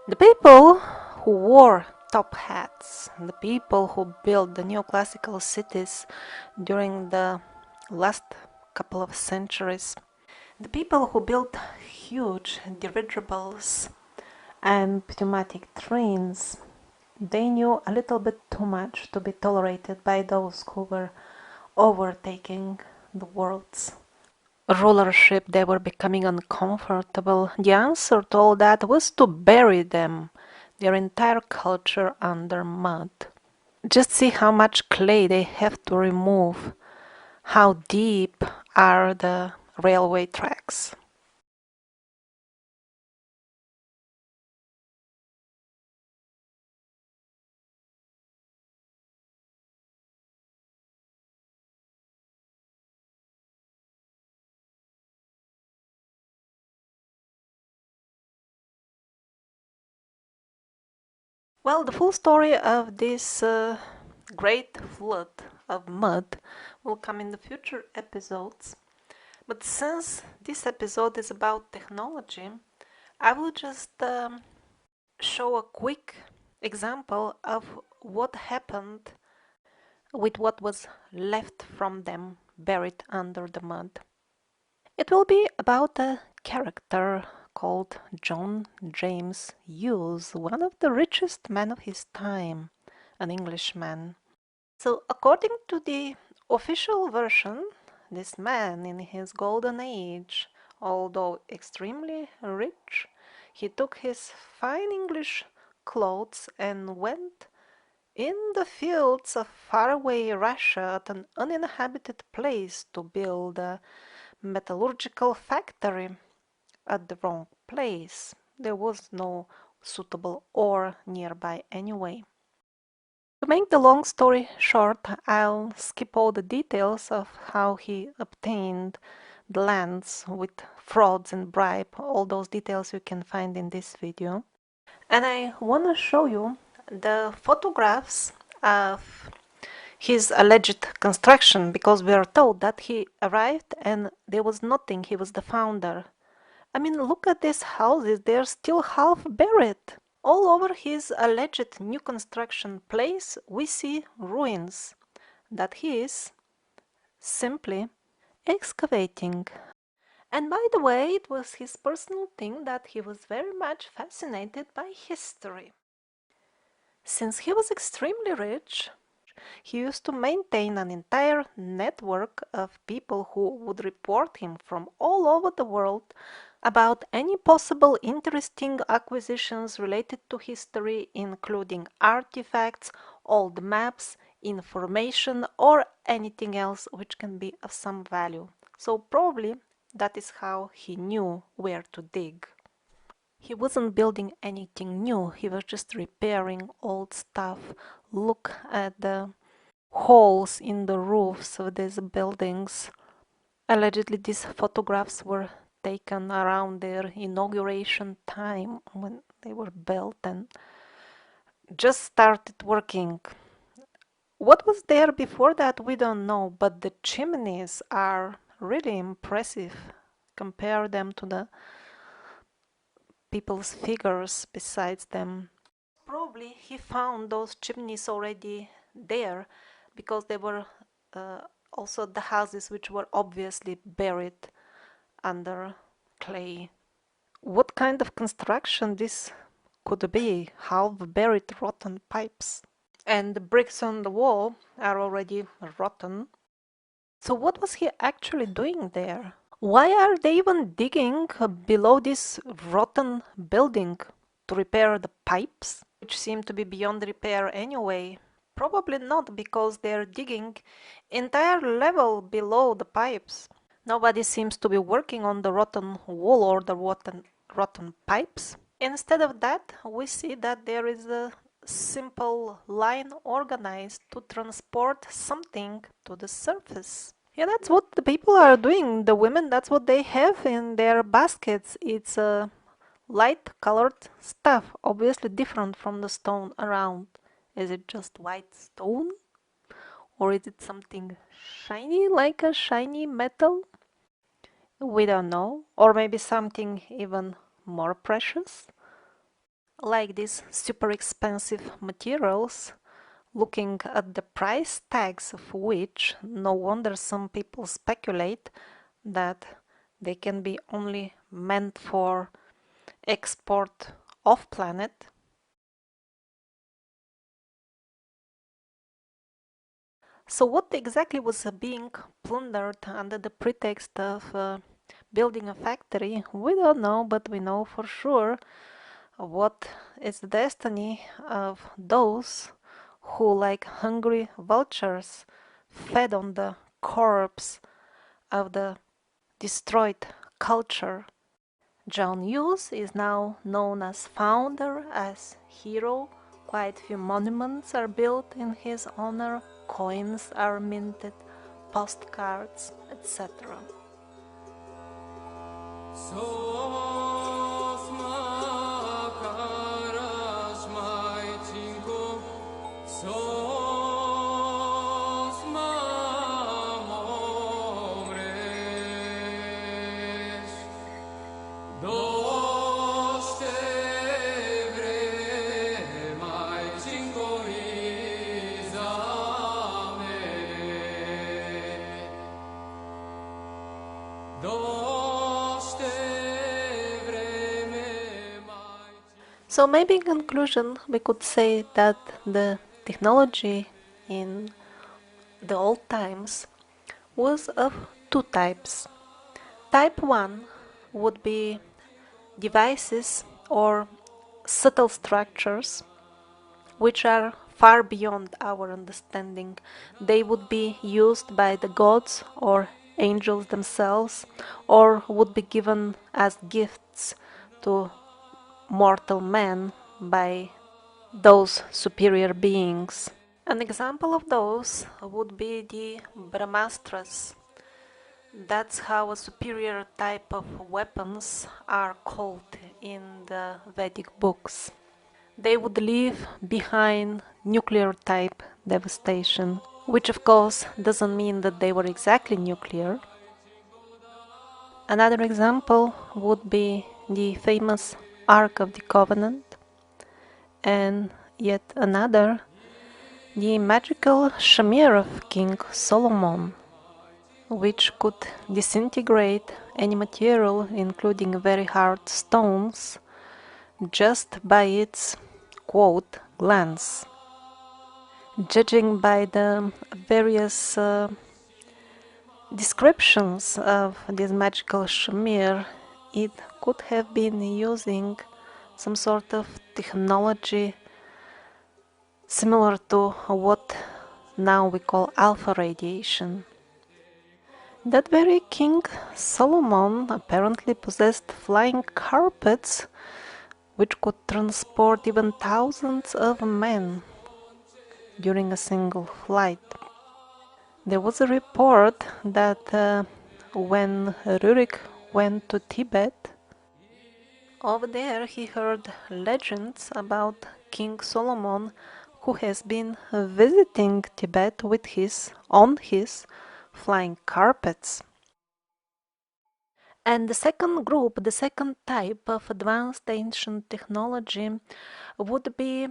The people who wore top hats, the people who built the neoclassical cities during the last couple of centuries, the people who built huge dirigibles and pneumatic trains, they knew a little bit too much to be tolerated by those who were overtaking the world's rulership. They were becoming uncomfortable. The answer to all that was to bury them, their entire culture, under mud. Just see how much clay they have to remove, how deep are the railway tracks. Well, the full story of this great flood of mud will come in the future episodes. But since this episode is about technology, I will just show a quick example of what happened with what was left from them buried under the mud. It will be about a character called John James Hughes, one of the richest men of his time, an Englishman. So, according to the official version, this man in his golden age, although extremely rich, He took his fine English clothes and went in the fields of faraway Russia at an uninhabited place to build a metallurgical factory at the wrong place. There was no suitable ore nearby anyway. To make the long story short, I'll skip all the details of how he obtained the lands with frauds and bribe. All those details you can find in this video. And I want to show you the photographs of his alleged construction, because we are told that he arrived and there was nothing. He was the founder. I mean, look at these houses, they're still half buried. All over his alleged new construction place, we see ruins that he is simply excavating. And by the way, it was his personal thing that he was very much fascinated by history. Since he was extremely rich, he used to maintain an entire network of people who would report him from all over the world about any possible interesting acquisitions related to history, including artifacts, old maps, information, or anything else which can be of some value. So probably that is how he knew where to dig. He wasn't building anything new, he was just repairing old stuff. Look at the holes in the roofs of these buildings. Allegedly, these photographs were taken around their inauguration time when they were built and just started working. What was there before that, we don't know, but the chimneys are really impressive. Compare them to the people's figures besides them. Probably he found those chimneys already there because they were also the houses which were obviously buried under clay. What kind of construction this could be? Half-buried rotten pipes. And the bricks on the wall are already rotten. So what was he actually doing there? Why are they even digging below this rotten building? To repair the pipes, which seem to be beyond repair anyway? Probably not, because they're digging entire level below the pipes. Nobody seems to be working on the rotten wall or the rotten pipes. Instead of that, we see that there is a simple line organized to transport something to the surface. Yeah, that's what the people are doing. The women, that's what they have in their baskets. It's a light colored stuff, obviously different from the stone around. Is it just white stone? Or is it something shiny, like a shiny metal? We don't know. Or maybe something even more precious? Like these super expensive materials, looking at the price tags of which, no wonder some people speculate that they can be only meant for export off planet. So what exactly was being plundered under the pretext of building a factory? We don't know, but we know for sure what is the destiny of those who, like hungry vultures, fed on the corpse of the destroyed culture. John Hughes is now known as founder, as hero. Quite few monuments are built in his honor, coins are minted, postcards, etc. So maybe in conclusion we could say that the technology in the old times was of two types. Type 1 would be devices or subtle structures which are far beyond our understanding. They would be used by the gods or angels themselves, or would be given as gifts to mortal man by those superior beings. An example of those would be the Brahmastras. That's how a superior type of weapons are called in the Vedic books. They would leave behind nuclear type devastation, which of course doesn't mean that they were exactly nuclear. Another example would be the famous Ark of the Covenant, and yet another, the magical shamir of King Solomon, which could disintegrate any material, including very hard stones, just by its, quote, glance. Judging by the various descriptions of this magical shamir, it could have been using some sort of technology similar to what now we call alpha radiation. That very King Solomon apparently possessed flying carpets which could transport even thousands of men during a single flight. There was a report that when Rurik went to Tibet, over there he heard legends about King Solomon, who has been visiting Tibet with on his flying carpets. And the second group, the second type of advanced ancient technology would be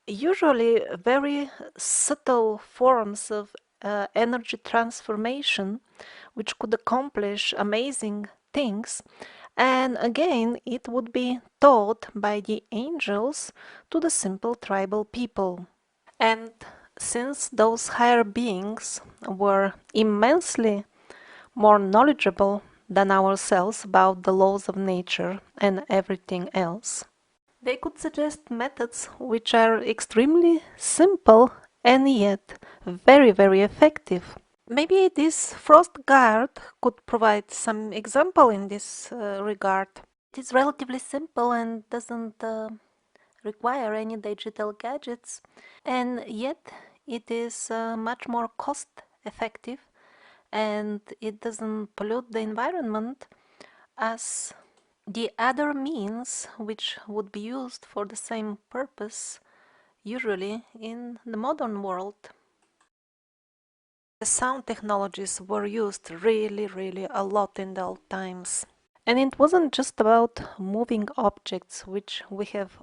usually very subtle forms of energy transformation which could accomplish amazing things, and again it would be taught by the angels to the simple tribal people. And since those higher beings were immensely more knowledgeable than ourselves about the laws of nature and everything else, they could suggest methods which are extremely simple and yet very, very effective. Maybe this frost guard could provide some example in this regard. It is relatively simple and doesn't require any digital gadgets, and yet it is much more cost effective, and it doesn't pollute the environment as the other means which would be used for the same purpose usually in the modern world. The sound technologies were used really a lot in the old times. And it wasn't just about moving objects, which we have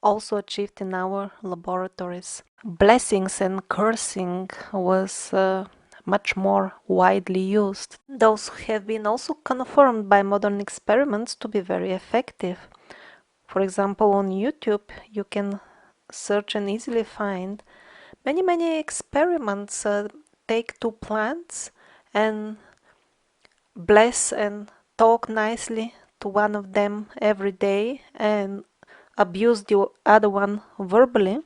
also achieved in our laboratories. Blessings and cursing was much more widely used. Those have been also confirmed by modern experiments to be very effective. For example, on YouTube you can search and easily find many experiments. Take two plants and bless and talk nicely to one of them every day and abuse the other one verbally,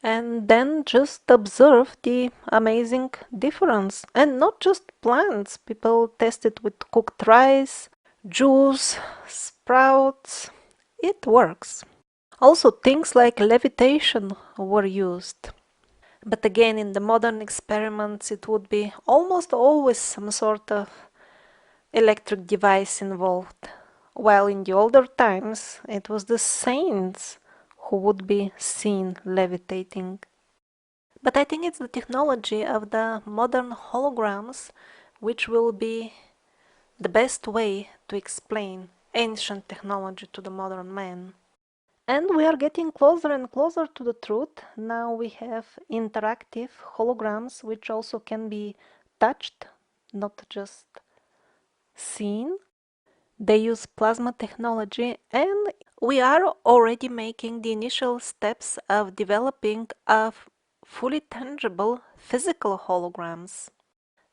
and then just observe the amazing difference. And not just plants, people tested with cooked rice, juice, sprouts. It works. Also, things like levitation were used. But again, in the modern experiments, it would be almost always some sort of electric device involved, while in the older times it was the saints who would be seen levitating. But I think it's the technology of the modern holograms which will be the best way to explain ancient technology to the modern man. And we are getting closer and closer to the truth. Now we have interactive holograms which also can be touched, not just seen. They use plasma technology, and we are already making the initial steps of developing fully tangible physical holograms.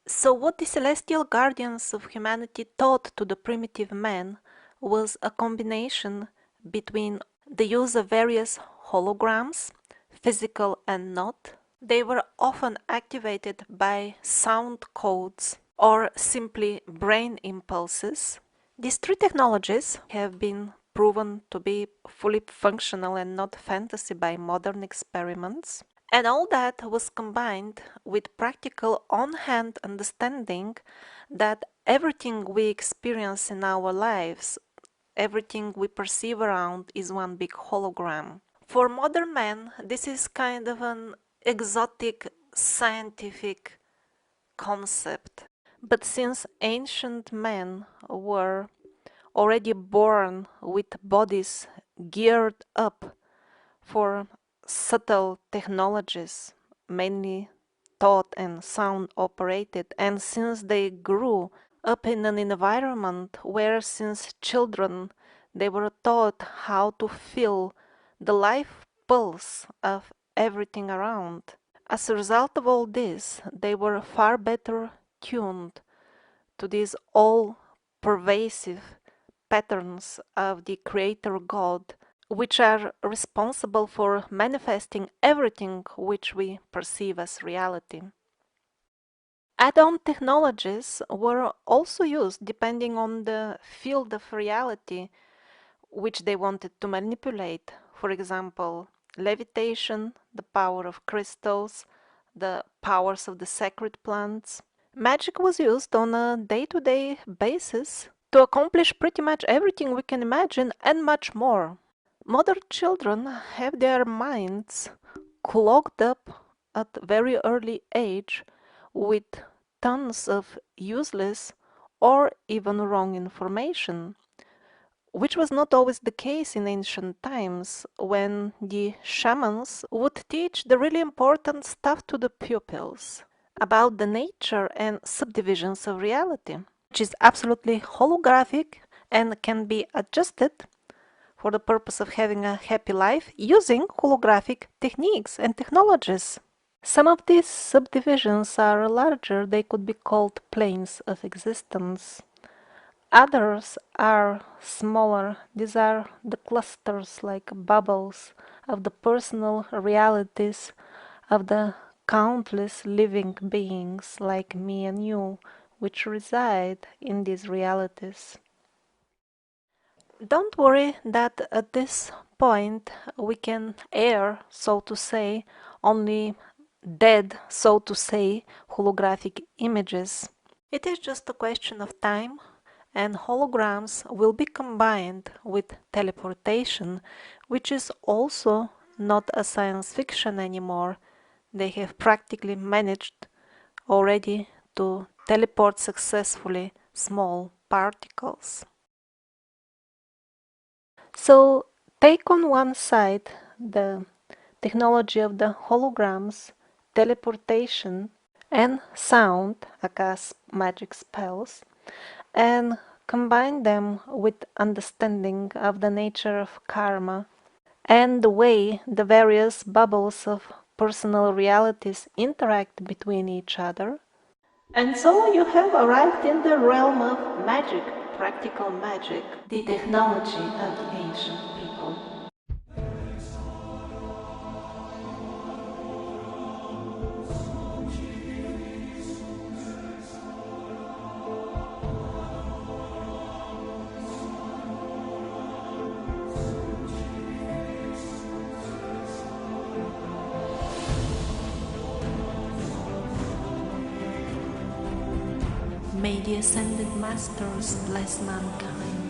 So what the celestial guardians of humanity taught to the primitive man was a combination between the use of various holograms, physical and not. They were often activated by sound codes or simply brain impulses. These three technologies have been proven to be fully functional and not fantasy by modern experiments. And all that was combined with practical on-hand understanding that everything we experience in our lives, everything we perceive around, is one big hologram. For modern men, this is kind of an exotic scientific concept. But since ancient men were already born with bodies geared up for subtle technologies, mainly thought and sound operated, and since they grew up in an environment where since children they were taught how to feel the life pulse of everything around. As a result of all this, they were far better tuned to these all-pervasive patterns of the Creator God, which are responsible for manifesting everything which we perceive as reality. Add-on technologies were also used depending on the field of reality which they wanted to manipulate. For example, levitation, the power of crystals, the powers of the sacred plants. Magic was used on a day-to-day basis to accomplish pretty much everything we can imagine and much more. Modern children have their minds clogged up at very early age with tons of useless or even wrong information, which was not always the case in ancient times when the shamans would teach the really important stuff to the pupils about the nature and subdivisions of reality, which is absolutely holographic and can be adjusted for the purpose of having a happy life using holographic techniques and technologies. Some of these subdivisions are larger, they could be called planes of existence. Others are smaller, these are the clusters like bubbles of the personal realities of the countless living beings like me and you, which reside in these realities. Don't worry that at this point we can air, so to say, only dead, so to say, holographic images. It is just a question of time, and holograms will be combined with teleportation, which is also not a science fiction anymore. They have practically managed already to teleport successfully small particles. So take on one side the technology of the holograms, teleportation, and sound, aka magic spells, and combine them with understanding of the nature of karma and the way the various bubbles of personal realities interact between each other. And so you have arrived in the realm of magic, practical magic, the technology of the ancient people. May the Ascended Masters bless mankind.